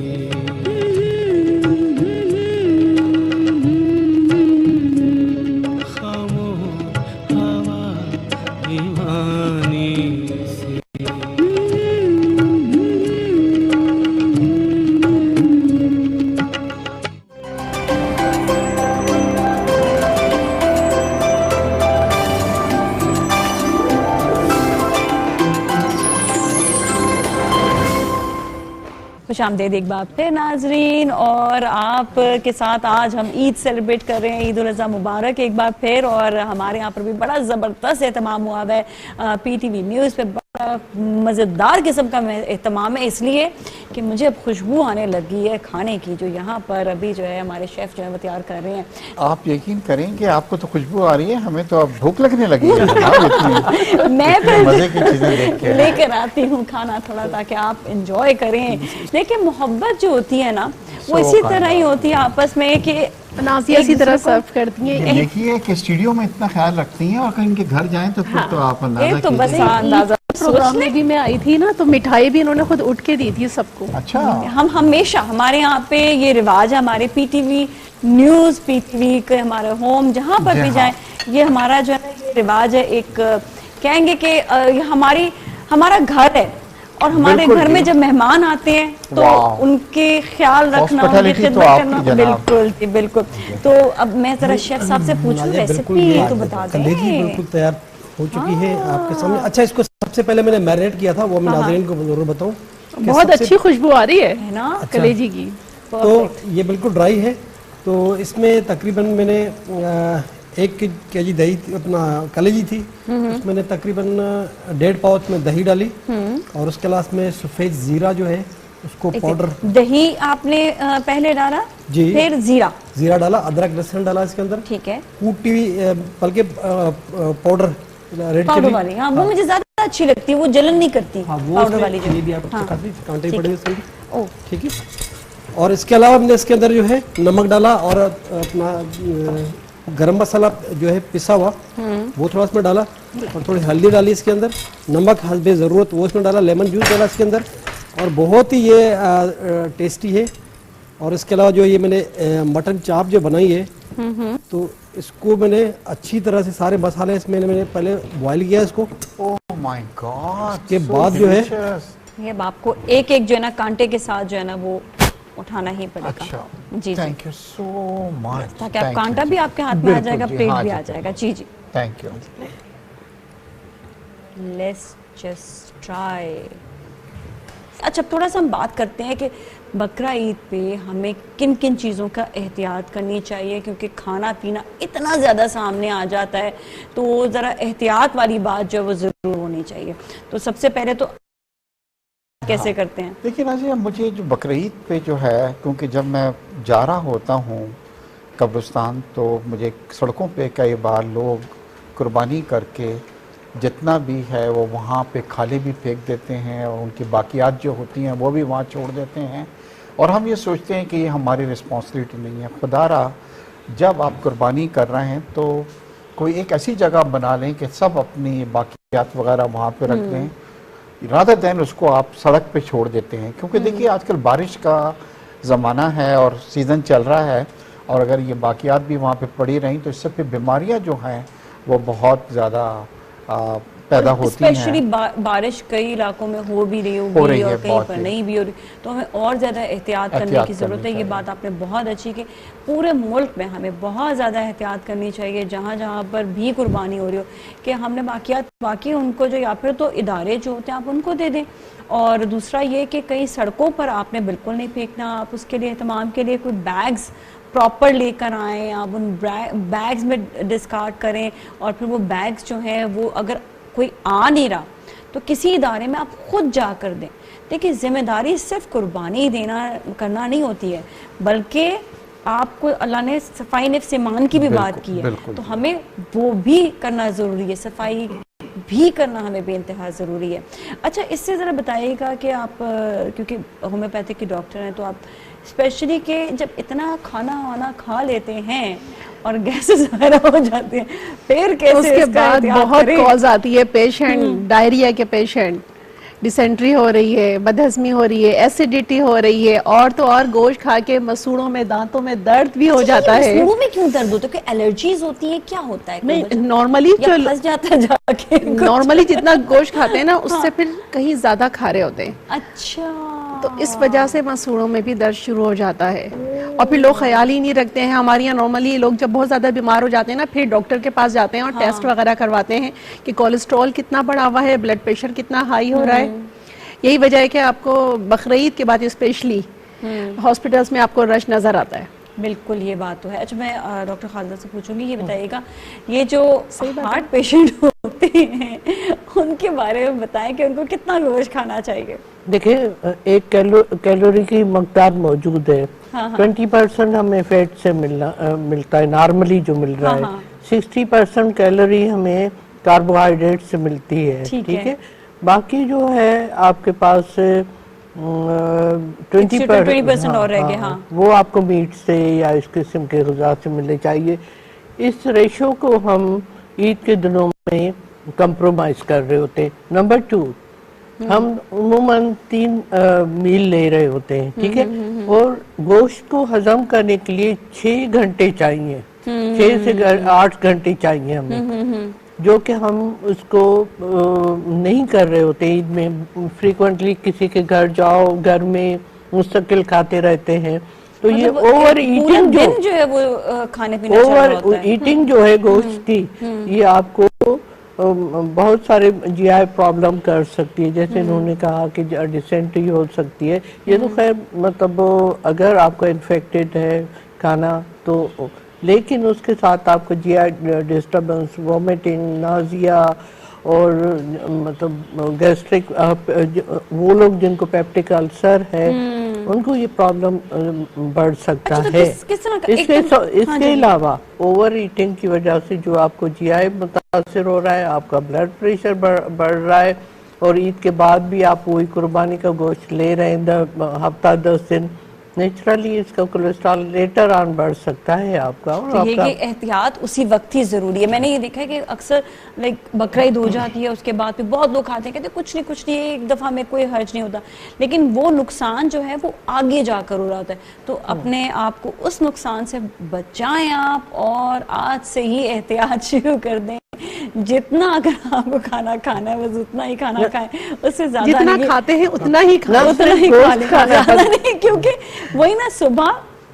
खामोश हवा दीवानी सी। खुशामदीद एक बार फिर नाजरीन, और आप के साथ आज हम ईद सेलिब्रेट कर रहे हैं। ईद उल अज़हा मुबारक एक बार फिर। और हमारे यहाँ पर भी बड़ा ज़बरदस्त एहतमाम हुआ है। PTV न्यूज़ पे बड़ा मज़ेदार किस्म का एहतमाम है, इसलिए कि मुझे अब खुशबू आने लगी है खाने की, जो यहाँ पर अभी जो है हमारे शेफ़ जो है वो तैयार कर रहे हैं। आप यकीन करें कि आपको तो खुशबू आ रही है, हमें तो अब भूख लगने लगी है। मैं फिर मजे की चीजें देख के लेकर आती हूँ खाना थोड़ा, ताकि आप इंजॉय करें। देखिए मोहब्बत जो होती है ना, वो इसी तरह ही होती है आपस में, कि नाज़िया इसी तरह सर्व करती हैं। देखिए कि स्टूडियो में इतना ख्याल रखती हैं, और कहीं इनके घर जाएं तो फिर तो आप अंदाजा तो बस कीजिए। अंदाजा प्रोग्राम में भी मैं आई थी ना, तो मिठाई भी इन्होंने खुद उठ के दी थी सबको। अच्छा, हम हमेशा हमारे यहाँ पे ये रिवाज है, हमारे PTV न्यूज़, PTV के हमारे होम जहाँ पर भी जाएं, ये हमारा जो है ये रिवाज है। एक कहेंगे कि हमारा घर है, और हमारे घर में जब मेहमान आते हैं तो उनके ख्याल रखना, उनकी खिदमत करना, बिल्कुल जी बिल्कुल। तो अब मैं जरा शेफ साहब से पूछूं रेसिपी तो बता दें। कलेजी बिल्कुल तैयार हो चुकी है आपके सामने। अच्छा, इसको सबसे पहले मैंने मैरिनेट किया था, वो मैं नाज़रीन को जरूर बताऊं। बहुत अच्छी खुशबू आ रही है ना कलेजी की। तो ये बिल्कुल ड्राई है, तो इसमें तकरीबन मैंने 1 kg दही अपना कलेजी थी, उसमें मैंने तकरीबन 1.5 पाउच में दही डाली, और उसके अलावा में सफ़ेद जीरा जो है उसको पाउडर। दही आपने पहले डाला जी, फिर जीरा डाला, अदरक लहसुन डाला इसके अंदर, ठीक है, कूटी हुई बल्कि पाउडर रेड पाउडर वाली। हाँ, वो मुझे ज्यादा अच्छी लगती है, वो जलन नहीं करती। हाँ, वो पाउडर वाली जो भी आप काफी कांटे पड़ेंगे इसके अंदर। ओ ठीक है। और इसके अलावा हमने इसके अंदर जो है नमक डाला, और अपना गरम मसाला जो है पिसा हुआ वो थोड़ा इसमें डाला, और थोड़ी हल्दी डाली इसके अंदर, नमक हस्बे ज़रूरत वो इसमें डाला, लेमन जूस डाला इसके अंदर, और बहुत ही ये टेस्टी है। और इसके अलावा जो ये मैंने मटन चाप जो बनाई है, तो इसको मैंने अच्छी तरह से सारे मसाले इसमें मैंने पहले बॉईल किया इसको। Oh my God. के बाद जो है ये आपको एक एक जो है ना कांटे के साथ जो है ना वो उठाना ही पड़ेगा। अच्छा, जी, थैंक यू सो मच। ताकि आप कांटा भी आपके हाथ में आ जाएगा, प्लेट भी आ जाएगा। जी जी, thank you. Let's just try. अच्छा, थोड़ा सा हम बात करते हैं कि बकरा ईद पे हमें किन किन चीज़ों का एहतियात करनी चाहिए, क्योंकि खाना पीना इतना ज़्यादा सामने आ जाता है, तो ज़रा एहतियात वाली बात जो है वो ज़रूर होनी चाहिए। तो सबसे पहले तो कैसे करते हैं? देखिए नाज़िया, मुझे जो बकरा ईद पे जो है, क्योंकि जब मैं जा रहा होता हूँ कब्रिस्तान, तो मुझे सड़कों पे कई बार लोग कुर्बानी करके जितना भी है वो वहाँ पे खाले भी फेंक देते हैं, और उनकी बाकियात जो होती हैं वो भी वहाँ छोड़ देते हैं, और हम ये सोचते हैं कि ये हमारी रिस्पॉन्सिबिलिटी नहीं है। खुदारा जब आप कुर्बानी कर रहे हैं तो कोई एक ऐसी जगह बना लें कि सब अपनी बाकियात वगैरह वहाँ पे रख दें, रादर देन उसको आप सड़क पे छोड़ देते हैं। क्योंकि देखिए आजकल बारिश का ज़माना है और सीज़न चल रहा है, और अगर ये बाकियात भी वहाँ पे पड़ी रहीं तो इससे फिर बीमारियाँ जो हैं वो बहुत ज़्यादा पैदा होती हैं। स्पेशली बारिश कई इलाकों में हो भी रही होगी और कहीं पर नहीं भी हो रही, तो हमें और ज़्यादा एहतियात करने की ज़रूरत है। ये बात आपने बहुत अच्छी की, पूरे मुल्क में हमें बहुत ज़्यादा एहतियात करनी चाहिए जहाँ जहाँ पर भी कुर्बानी हो रही हो, कि हमने बाकी उनको जो, या फिर तो इदारे जो होते हैं आप उनको दे दें। और दूसरा ये कि कई सड़कों पर आपने बिल्कुल नहीं फेंकना, आप उसके लिए तमाम के लिए कोई बैग्स प्रॉपर लेकर आएँ, आप उन बैग्स में डिस्कार्ड करें, और फिर वो बैग्स जो हैं वो अगर कोई आ नहीं रहा तो किसी इदारे में आप खुद जाकर दें। देखिए जिम्मेदारी सिर्फ कुर्बानी देना करना नहीं होती है, बल्कि आपको अल्लाह ने सफाई नफ्स ईमान की भी बात की है, तो हमें वो भी करना ज़रूरी है, सफाई भी करना हमें बेइंतहा ज़रूरी है। अच्छा, इससे ज़रा बताइएगा कि आप क्योंकि होम्योपैथिक के डॉक्टर हैं, तो आप स्पेशली के जब इतना खाना वाना खा लेते हैं और गैसेस वगैरह हो जाते हैं, फिर कैसे उसके बाद बहुत कॉल्स आती है, पेशेंट डायरिया के पेशेंट, डिसेंट्री हो रही है, बदहजमी हो रही है, एसिडिटी हो रही है, और तो और गोश्त खा के मसूड़ों में, दांतों में दर्द भी हो जाता है। मसूड़ों में क्यों दर्द होता है? कोई एलर्जीज होती है, क्या होता है? नहीं, नॉर्मली फंस जाता है जाके नॉर्मली जितना गोश्त खाते हैं ना उससे फिर कहीं ज्यादा खा रहे होते हैं। अच्छा, तो इस वजह से मसूड़ों में भी दर्द शुरू हो जाता है, और फिर लोग ख्याल ही नहीं रखते हैं। हमारे यहाँ नॉर्मली लोग जब बहुत ज़्यादा बीमार हो जाते हैं ना, फिर डॉक्टर के पास जाते हैं और टेस्ट वगैरह करवाते हैं कि कोलेस्ट्रॉल कितना बढ़ा हुआ है, ब्लड प्रेशर कितना हाई हो रहा है। यही वजह है कि आपको बकरीद के बाद स्पेशली हॉस्पिटल्स में आपको रश नज़र आता है। बिल्कुल, ये बात तो है। अच्छा, मैं डॉक्टर खालिदा से पूछूंगी, ये बताइएगा, ये जो हार्ट पेशेंट होते हैं उनके बारे में बताएं कि उनको कितना गोश्त खाना चाहिए। देखिए, एक कैलोरी की मकदार मौजूद है। 20% हमें फैट से मिलता है, नॉर्मली जो मिल रहा है। 60% कैलोरी हमें कार्बोहाइड्रेट से मिलती है, ठीक है। बाकी जो है आपके पास 20% और रह गए, हाँ, वो आपको मीट से या इस किस्म के ग़िज़ा से मिलने चाहिए। इस रेशो को हम ईद के दिनों में कंप्रोमाइज़ कर रहे होते हैं। नंबर 2, हम उम्मन 3 मील ले रहे होते हैं, ठीक है, और गोश्त को हजम करने के लिए 6 घंटे चाहिए, 6 से 8 घंटे चाहिए हमें, जो कि हम उसको नहीं कर रहे होते। ईद में फ्रीक्वेंटली किसी के घर जाओ, घर में मुस्तकिल खाते रहते हैं, तो ये ओवर ईटिंग जो है वो खाने पीने ओवर ईटिंग जो है गोश्त की, ये आपको बहुत सारे जीआई प्रॉब्लम कर सकती है। जैसे इन्होंने कहा कि डिसेंट्री हो सकती है, ये तो खैर मतलब अगर आपको इन्फेक्टेड है खाना तो, लेकिन उसके साथ आपको जीआई डिस्टर्बेंस, वॉमिटिंग, नाजिया और मतलब गैस्ट्रिक, वो लोग जिनको पेप्टिक अल्सर है उनको ये प्रॉब्लम बढ़ सकता है। इसके अलावा ओवर ईटिंग की वजह से जो आपको जीआई मुतासर हो रहा है, आपका ब्लड प्रेशर बढ़ रहा है, और ईद के बाद भी आप वही कुर्बानी का गोश्त ले रहे हैं हफ्ता 10 दिन, नेचुरली इसका कोलेस्ट्रॉल लेटर ऑन बढ़ सकता है आपका। और तो ये एहतियात उसी वक्त ही जरूरी है। मैंने ये देखा है कि अक्सर लाइक बकरीद हो जाती है, उसके बाद फिर बहुत लोग खाते हैं, कहते कुछ नहीं एक दफ़ा में कोई हर्ज नहीं होता, लेकिन वो नुकसान जो है वो आगे जाकर हो रहा होता है। तो अपने आप को उस नुकसान से बचाएं आप, और आज से ही एहतियात शुरू कर दें। जितना अगर आपको खाना है बस उतना ही खाना खाएं, उससे ज्यादा जितना खाते हैं उतना ही खा नहीं, क्योंकि वही ना, सुबह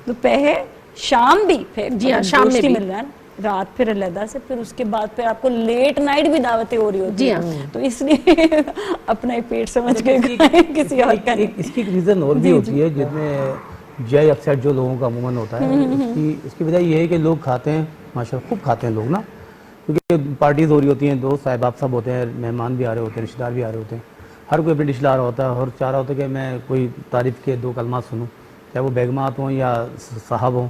दोपहर शाम भी, फिर जी हाँ, शाम में भी मिल रहा है, रात फिर अलहदा से, फिर उसके बाद फिर आपको लेट नाइट भी दावतें हो रही होती है। तो इसलिए अपना ही पेट समझ के किसी और का नहीं। इसकी एक रीज़न और भी होती है, जिसमें जीआई अपसेट जो लोगों का अमूमन होता है, इसकी वजह ये है कि लोग खाते हैं, माशाल्लाह खूब खाते हैं लोग ना, क्योंकि पार्टीज हो रही होती हैं, दोस्त साहब आप सब होते हैं, मेहमान भी आ रहे होते हैं, रिश्तेदार भी आ रहे होते हैं, हर कोई अपनी डिश ला रहा होता है और चाह रहा होता है कि मैं कोई तारीफ़ के 2 कलमात सुनूं, चाहे वो बेगमात हों या साहब हों।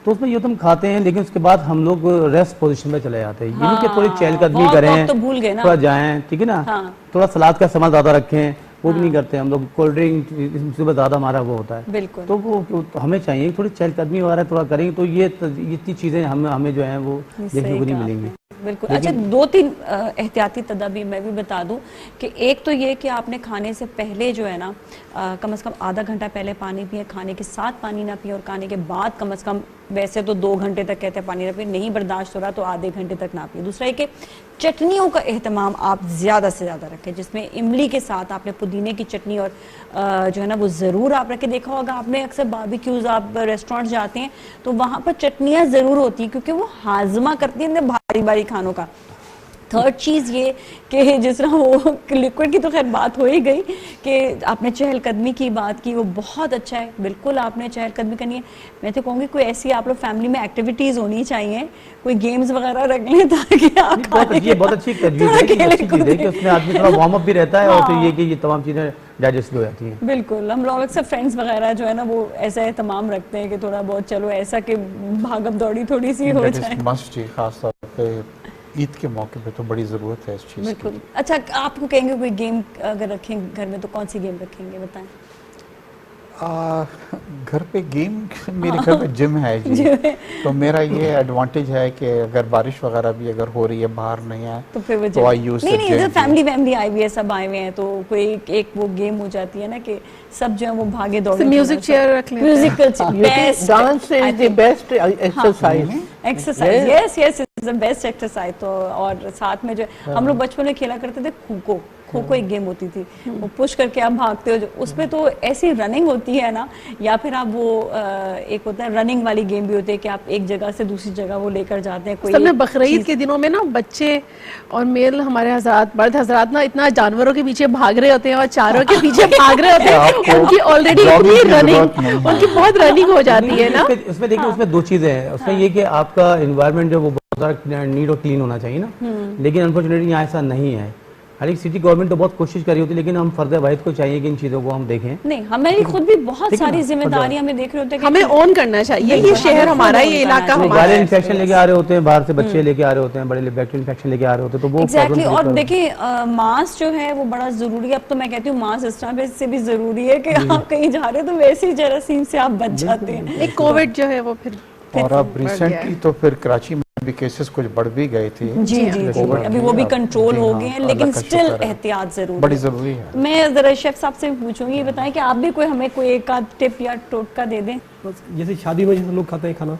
तो उसमें ये तो हम खाते हैं, लेकिन उसके बाद हम लोग रेस्ट पोजीशन में चले जाते हैं। ये नहीं कि थोड़ी चहलकदमी करें, तो भूल गए ना, थोड़ा जाएं, ठीक है ना, थोड़ा सलाद का इस्तेमाल ज़्यादा रखें, वो भी नहीं करते हम लोग। कोल्ड ड्रिंक सुबह ज़्यादा हमारा वो होता है, बिल्कुल। तो वो तो हमें चाहिए थोड़ी चहलकदमी वगैरह थोड़ा करेंगे तो ये इतनी चीज़ें हमें जो है वो देखने को नहीं मिलेंगी। बिल्कुल। अच्छा, 2-3 एहतियाती तदाबीर मैं भी बता दूं कि एक तो ये कि आपने खाने से पहले जो है ना कम से कम आधा घंटा पहले पानी पिए, खाने के साथ पानी ना पिए, और खाने के बाद कम से कम, वैसे तो 2 घंटे तक कहते हैं पानी ना पिए, नहीं बर्दाश्त हो रहा तो आधे घंटे तक ना पिए। दूसरा है कि चटनियों का एहतमाम आप ज़्यादा से ज़्यादा रखें, जिसमें इमली के साथ आपने पुदीने की चटनी और जो है ना वो ज़रूर आप रखें। देखा होगा आपने अक्सर बारबेक्यूज़, आप रेस्टोरेंट जाते हैं तो वहाँ पर चटनियाँ ज़रूर होती हैं क्योंकि वो हाजमा करती हैं भारी भारी खानों का। थर्ड चीज़ ये कि जिस तरह वो लिक्विड की तो खैर बात हो ही गई कि आपने चहलकदमी की बात की, वो बहुत अच्छा है, बिल्कुल आपने चहलकदमी करनी है। मैं तो कहूँगी कोई ऐसी आप लोग फैमिली में एक्टिविटीज़ होनी चाहिए, कोई गेम्स वगैरह रख लें ताकि आप बहुत अच्छी तजवीज़ है कि उसमें आदमी थोड़ा वार्म अप भी रहता है और फिर ये कि ये तमाम चीज़ें डाइजेस्ट हो जाती हैं। बिल्कुल। हम लोग अक्सर फ्रेंड्स वगैरह जो है ना वो ऐसा एहतमाम रखते हैं कि थोड़ा बहुत चलो ऐसा कि भागम दौड़ी थोड़ी सी हो जाए। मस्ट जी, खास तौर पे ईद के मौके पे तो बड़ी ज़रूरत है इस चीज़ की। बिल्कुल। अच्छा, आपको कहेंगे कोई गेम अगर रखें घर में तो कौन सी गेम रखेंगे, बताएं। घर पे गेम, मेरे घर में जिम है जी, तो मेरा ये एडवांटेज है कि अगर बारिश वगैरह भी अगर हो रही है, बाहर नहीं है तो फिर तो आई यूज नहीं, फैमिली आई हुई है, सब आए हुए हैं तो कोई एक वो गेम हो जाती है ना कि सब जो है वो भागे दौड़े। म्यूजिक चेयर रख लेते हैं। Musical chair, dance is the best exercise. Exercise, yes, is the best exercise. तो और साथ में जो हम लोग बचपन में खेला करते थे खो खो एक गेम होती थी, वो पुश करके आप भागते हो, उसमें तो ऐसी रनिंग होती है ना, या फिर आप वो एक होता है रनिंग वाली गेम भी होती है कि आप एक जगह से दूसरी जगह वो लेकर जाते हैं। कोई बकरीद के दिनों में ना बच्चे और मेल हमारे हजरात, मर्द हजरात ना इतना जानवरों के पीछे भाग रहे होते हैं और चारों के पीछे भाग रहे होते हैं, उनकी ऑलरेडी इतनी रनिंग, उनकी बहुत रनिंग हो जाती है ना। उसमें देखिए उसमें दो चीजें हैं, उसमें ये कि आपका एनवायरनमेंट जो वो बहुत सारा नीट और क्लीन होना चाहिए ना, लेकिन अनफॉर्चुनेटली यहाँ ऐसा नहीं है। हालांकि सिटी गवर्नमेंट तो बहुत कोशिश कर रही होती है, लेकिन हम फर्द वाहिद को चाहिए कि इन चीज़ों को हम देखें। नहीं, हमें खुद भी बहुत सारी जिम्मेदारी हमें देख रहे होते हैं, हमें ऑन करना चाहिए, ये शहर हमारा, ये इलाका हमारा है। इन्फेक्शन लेके आ रहे होते हैं बाहर से, बच्चे लेके आ रहे होते हैं, बड़े बैक्टीरियल इन्फेक्शन लेके आ रहे होते हैं, तो वो एग्जैक्टली। और देखिए मास्क जो है वो बड़ा जरूरी है। अब तो मैं कहती हूँ मास्क इस तरह से भी जरूरी है कि आप कहीं जा रहे हो तो वैसे ही जरासीम से आप बच जाते हैं। एक कोविड जो है वो फिर और अब रिसेंटली तो फिर कराची में भी केसेस कुछ बढ़ भी गए थे। जी, अभी वो भी कंट्रोल हो गए हैं, लेकिन स्टिल एहतियात जरूर बड़ी जरूरी है। मैं जरा शेफ साहब से पूछूंगी, ये बताएं कि आप भी कोई हमें कोई एक आध टिप या टोटका दे दें। जैसे शादी में जैसे लोग खाते हैं खाना,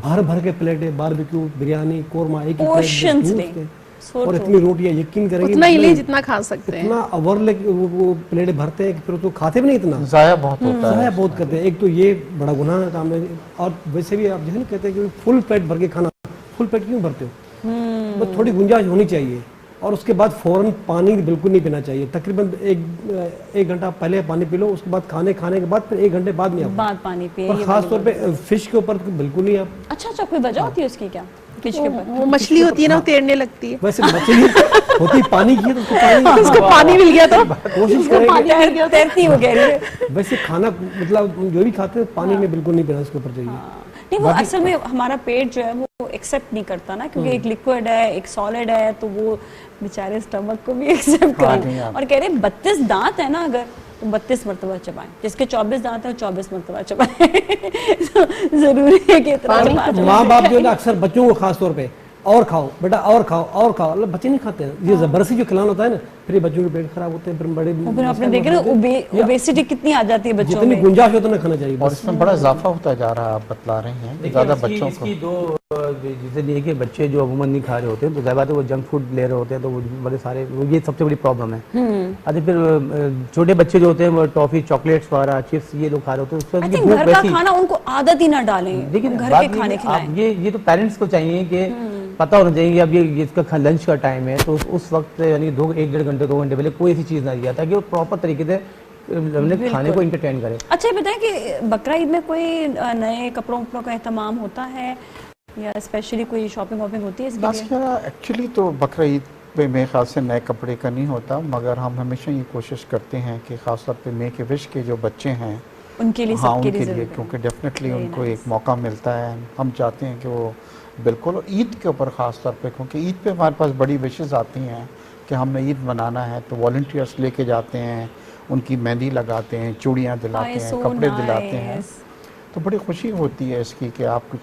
भर भर के प्लेट है, बारबेक्यू, बिरयानी, कोरमा, एक ही और इतनी रोटियां, यकीन करेंगे उतना ही ले जितना खा सकते हैं, इतना ओवर वो प्लेट भरते हैं कि फिर तो खाते भी नहीं, इतना जाया बहुत होता है, जाया बहुत करते हैं। एक तो ये बड़ा गुनाह का काम है, और वैसे भी आप जैसे कहते हैं कि फुल पेट भर के खाना, फुल पेट क्यों भरते हो? बस थोड़ी गुंजाइश होनी चाहिए। और उसके बाद फौरन पानी बिल्कुल नहीं पीना चाहिए, तकरीबन एक घंटा पहले पानी पी लो, उसके बाद खाने के बाद फिर 1 घंटे बाद में बाद पानी पिए। और खास तौर पे फिश के ऊपर बिल्कुल नहीं आप। अच्छा, कोई वजह होती है उसकी क्या? वो मछली होती है ना, तैरने लगती है। वैसे मछली होती पानी की है तो उसको पानी मिल गया तो कोशिश करेंगे तैरती हो गई। वैसे खाना मतलब जो भी खाते हैं पानी में बिल्कुल नहीं पीना, उसके ऊपर चाहिए। नहीं, वो असल में हमारा पेट जो है वो एक्सेप्ट नहीं करता ना, क्योंकि एक लिक्विड है एक सॉलिड है, तो वो बेचारे स्टमक को भी एक्सेप्ट कर। और कह रहे 32 दांत है ना, अगर तो 32 मरतबा चबाएं, जिसके 24 दांत है 24 मरतबा चबाएं। तो जरूरी है कि माँ बाप जो है अक्सर बच्चों को खास तौर पे और खाओ बेटा, और खाओ और खाओ, मतलब बच्चे नहीं खाते हैं, ये जबरदस्ती जो खिलाना होता है ना, फिर बच्चों के पेट खराब होते हैं, फिर बड़े फिर आपने देखे ना ओबेसिटी कितनी आ जाती है बच्चों में, जितनी गुंजाइश हो तो ना खाना चाहिए। और इसमें बड़ा इजाफा होता जा रहा है, आप बतला रहे हैं ज्यादा बच्चों को। दो जैसे नहीं कि बच्चे जो अमूमन नहीं खा रहे होते हैं, तो ज़्यादा वो जंक फूड ले रहे होते हैं, तो वो बड़े सारे, ये सबसे बड़ी प्रॉब्लम है। अच्छा, फिर छोटे बच्चे जो होते हैं वो टॉफी, चॉकलेट्स वगैरह, चिप्स ये लोग खा रहे होते हैं, घर का खाना उनको आदत ही ना डालें। देखिए घर के खाने खिलाएं। ये तो पेरेंट्स को चाहिए कि पता होना चाहिए कि अब ये इसका लंच का टाइम है, तो उस वक्त यानी 1-1.5 घंटे 2 घंटे पहले कोई ऐसी चीज़ ना दिया ताकि वो प्रॉपर तरीके से हमने खाने को इंटरटेन करे। अच्छा, ये बताएं कि बकरा ईद में कोई नए कपड़ों का एहतमाम होता है या स्पेशली कोई शॉपिंग वॉपिंग होती है इसके लिए? एक्चुअली तो बकरा ईद पे मेरे ख्याल से नए कपड़े का नहीं होता, मगर हम हमेशा ये कोशिश करते हैं कि खासतौर पे मेक ए विश के जो बच्चे हैं उनके लिए, उनके लिए, क्योंकि डेफिनेटली उनको एक मौका मिलता है। हम चाहते हैं कि वो बिल्कुल, और ईद के ऊपर ख़ास तौर पे, क्योंकि ईद पे हमारे पास बड़ी विशेज़ आती हैं कि हमने ईद मनाना है, तो वॉल्टियर्स लेके जाते हैं उनकी मेहंदी लगाते हैं, चूड़ियाँ दिलाते हैं, कपड़े दिलाते हैं। तो बड़ी खुशी होती है इसकी कि आप कुछ,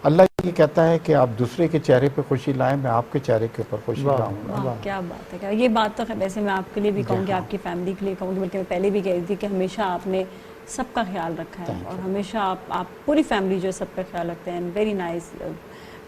अल्लाह ये कहता है कि आप दूसरे के चेहरे पे खुशी लाएं, मैं आपके चेहरे के ऊपर खुशी लाऊंगा। वाह, क्या बात है, क्या ये बात तो वैसे मैं आपके लिए भी कहूँगी, आपकी फैमिली के लिए कहूँगी, बल्कि मैं पहले भी कह रही थी कि हमेशा आपने सबका ख्याल रखा है और हमेशा आप पूरी फैमिली जो है सबका ख्याल रखते हैं। वेरी नाइस,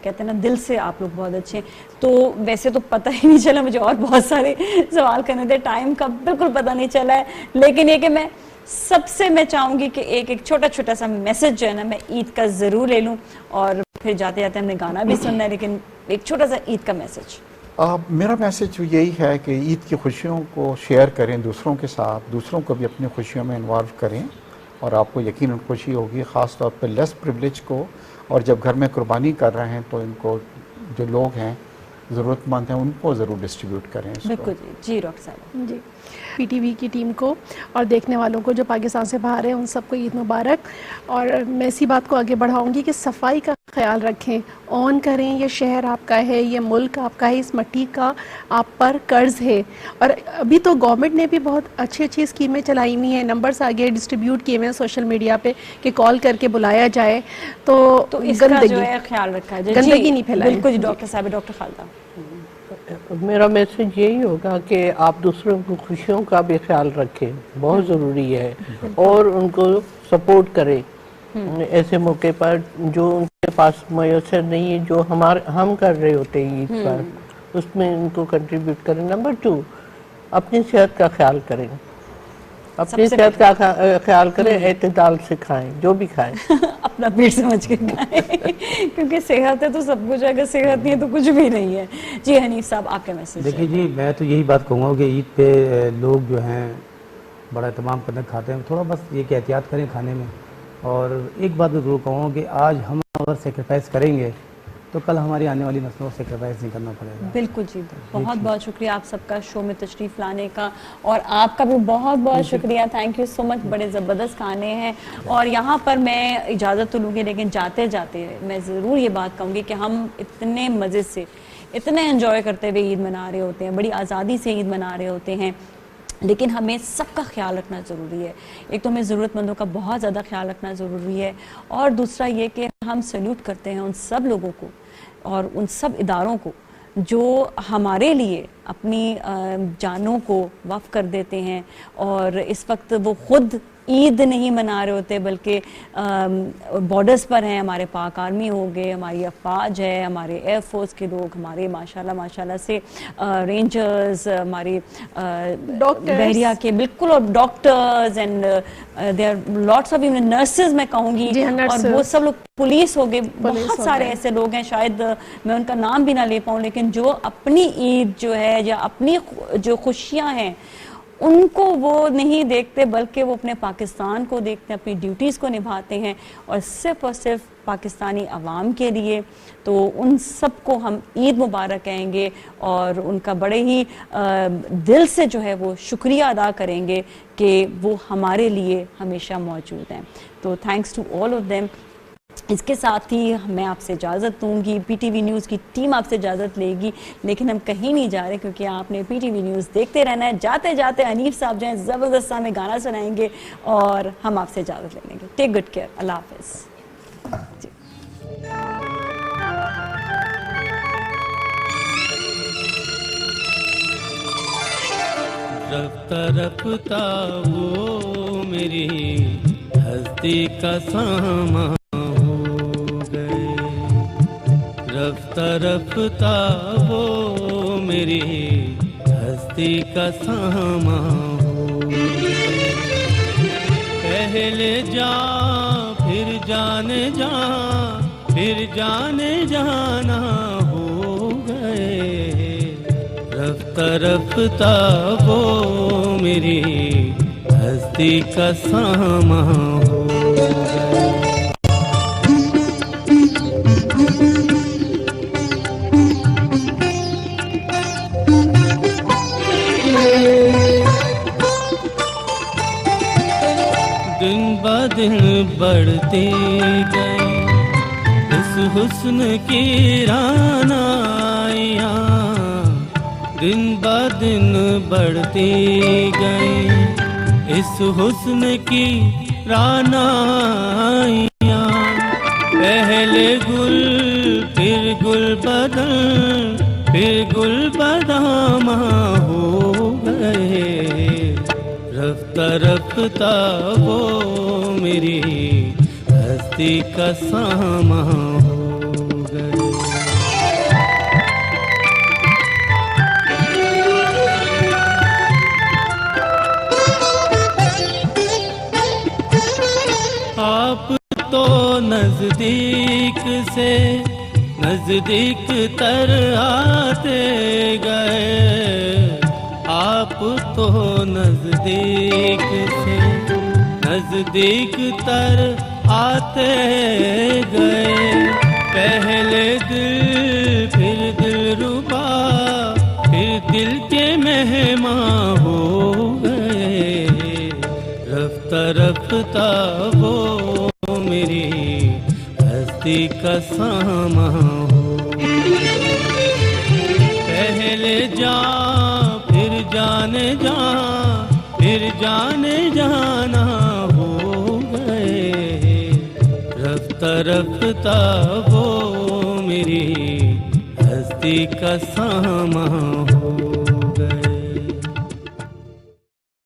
कहते हैं ना दिल से आप लोग बहुत अच्छे हैं। तो वैसे तो पता ही नहीं चला, मुझे और बहुत सारे सवाल करने थे, टाइम का बिल्कुल पता नहीं चला है, लेकिन ये कि मैं सबसे मैं चाहूँगी कि एक छोटा छोटा सा मैसेज जो है ना मैं ईद का ज़रूर ले लूँ, और फिर जाते जाते हमने गाना भी सुनना है, लेकिन एक छोटा सा ईद का मैसेज। मेरा मैसेज यही है कि ईद की खुशियों को शेयर करें दूसरों के साथ, दूसरों को भी अपनी खुशियों में इन्वॉल्व करें और आपको यकीनन खुशी होगी, ख़ास तौर पर लेस प्रिविलेज को। और जब घर में कुर्बानी कर रहे हैं तो इनको जो लोग हैं ज़रूरतमंद हैं उनको ज़रूर डिस्ट्रीब्यूट करें। बिल्कुल जी डॉक्टर साहब। जी, पीटीवी की टीम को और देखने वालों को जो पाकिस्तान से बाहर है उन सबको ईद मुबारक। और मैं इसी बात को आगे बढ़ाऊंगी कि सफाई का ख्याल रखें, ऑन करें, ये शहर आपका है, ये मुल्क आपका है, इस मिट्टी का आप पर कर्ज है। और अभी तो गवर्नमेंट ने भी बहुत अच्छी अच्छी स्कीमें चलाई हुई हैं, नंबर्स आगे डिस्ट्रीब्यूट किए हुए हैं सोशल मीडिया पे कि कॉल करके बुलाया जाए तो इसका जो है ख्याल रखा जाए, गंदगी नहीं फैलाए। बिल्कुल जी डॉक्टर साहब। डॉक्टर खालदा, मेरा मैसेज यही होगा कि आप दूसरों की खुशियों का भी ख्याल रखें, बहुत ज़रूरी है, और उनको सपोर्ट करें ऐसे मौके पर जो उनके पास मैसर नहीं है, जो हम कर रहे होते हैं ईद पर, उसमें उनको कंट्रीब्यूट करें। नंबर 2, अपनी सेहत का ख्याल करें, अपनी सेहत का ख्याल करें, एतदाल से खाएं, जो भी खाएं अपना पेट समझ के खाएं क्योंकि सेहत है तो सब कुछ है, अगर सेहत नहीं है तो कुछ भी नहीं है। जी हनीफ साहब, आपके मैसेज। देखिए जी, मैं तो यही बात कहूँगा कि ईद पे लोग जो हैं बड़ा तमाम करने खाते हैं, थोड़ा बस ये कि एहतियात करें खाने में। और एक बात ज़रूर कहूँगा कि आज हम अगर सेक्रीफाइस करेंगे तो कल हमारी आने वाली नस्लों को सेक्रीफाइस नहीं करना पड़ेगा। बिल्कुल जी, बहुत बहुत शुक्रिया आप सबका शो में तशरीफ़ लाने का, और आपका भी बहुत बहुत शुक्रिया, थैंक यू सो मच। बड़े ज़बरदस्त गाने हैं, और यहाँ पर मैं इजाज़त तो लूँगी, लेकिन जाते जाते मैं ज़रूर ये बात कहूँगी कि हम इतने मज़े से, इतने एंजॉय करते हुए ईद मना रहे होते हैं, बड़ी आज़ादी से ईद मना रहे होते हैं, लेकिन हमें सबका ख्याल रखना ज़रूरी है। एक तो हमें ज़रूरतमंदों का बहुत ज़्यादा ख्याल रखना ज़रूरी है, और दूसरा ये कि हम सैल्यूट करते हैं उन सब लोगों को और उन सब इदारों को जो हमारे लिए अपनी जानों को वक़्फ़ कर देते हैं, और इस वक्त वो खुद ईद नहीं मना रहे होते बल्कि बॉर्डर्स पर हैं। हमारे पाक आर्मी हो गए, हमारी अफवाज है, हमारे एयरफोर्स के लोग, हमारे माशाल्लाह से रेंजर्स, हमारे बहरिया के, बिल्कुल, और doctors and there lots of even nurses मैं कहूँगी, और वो सब लोग, पुलिस हो गए, बहुत सारे ऐसे लोग हैं, शायद मैं उनका नाम भी ना ले पाऊँ, लेकिन जो अपनी ईद जो है या अपनी जो खुशियाँ हैं उनको वो नहीं देखते, बल्कि वो अपने पाकिस्तान को देखते हैं, अपनी ड्यूटीज़ को निभाते हैं, और सिर्फ पाकिस्तानी अवाम के लिए। तो उन सब को हम ईद मुबारक कहेंगे, और उनका बड़े ही दिल से जो है वो शुक्रिया अदा करेंगे कि वो हमारे लिए हमेशा मौजूद हैं। तो thanks to all of them. इसके साथ ही मैं आपसे इजाज़त दूंगी, पीटीवी न्यूज़ की टीम आपसे इजाज़त लेगी, लेकिन हम कहीं नहीं जा रहे, क्योंकि आपने पीटीवी न्यूज़ देखते रहना है। जाते जाते हनीफ साहब जो हैं ज़बरदस्त हमें गाना सुनाएंगे, और हम आपसे इजाज़त ले लेंगे। टेक गुड केयर, अल्लाह हाफ़िज़। रफ्ता रफ्ता वो मेरी हस्ती का सामा रफ्ता रफ्ता वो मेरी हस्ती का सामा हो, पहले जा फिर जाने जा, फिर जाने जाना हो गए। रफ्ता रफ्ता वो मेरी हस्ती का सामा हो गए। दिन बढ़ती गई इस हुस्न की रानाइयाँ, दिन ब दिन बढ़ती गई इस हुस्न की रानाइयाँ, पहले गुल फिर गुल बदन फिर गुल बदामा हो गए, रफ्ता रफ्ता वो मेरी हस्ती का सामा हो गए। आप तो नजदीक से नजदीक तर आते गए, आप तो नजदीक से नजदीक तर आते गए, पहले दिल फिर दिलरुबा फिर दिल के मेहमान हो गए, रफ्ता रफ्ता वो मेरी हस्ती का सामा हो, पहले जा फिर जाने जा फिर जाने जाना हो गए, रफ्ता रफ्ता वो मेरी हस्ती का सामा हो।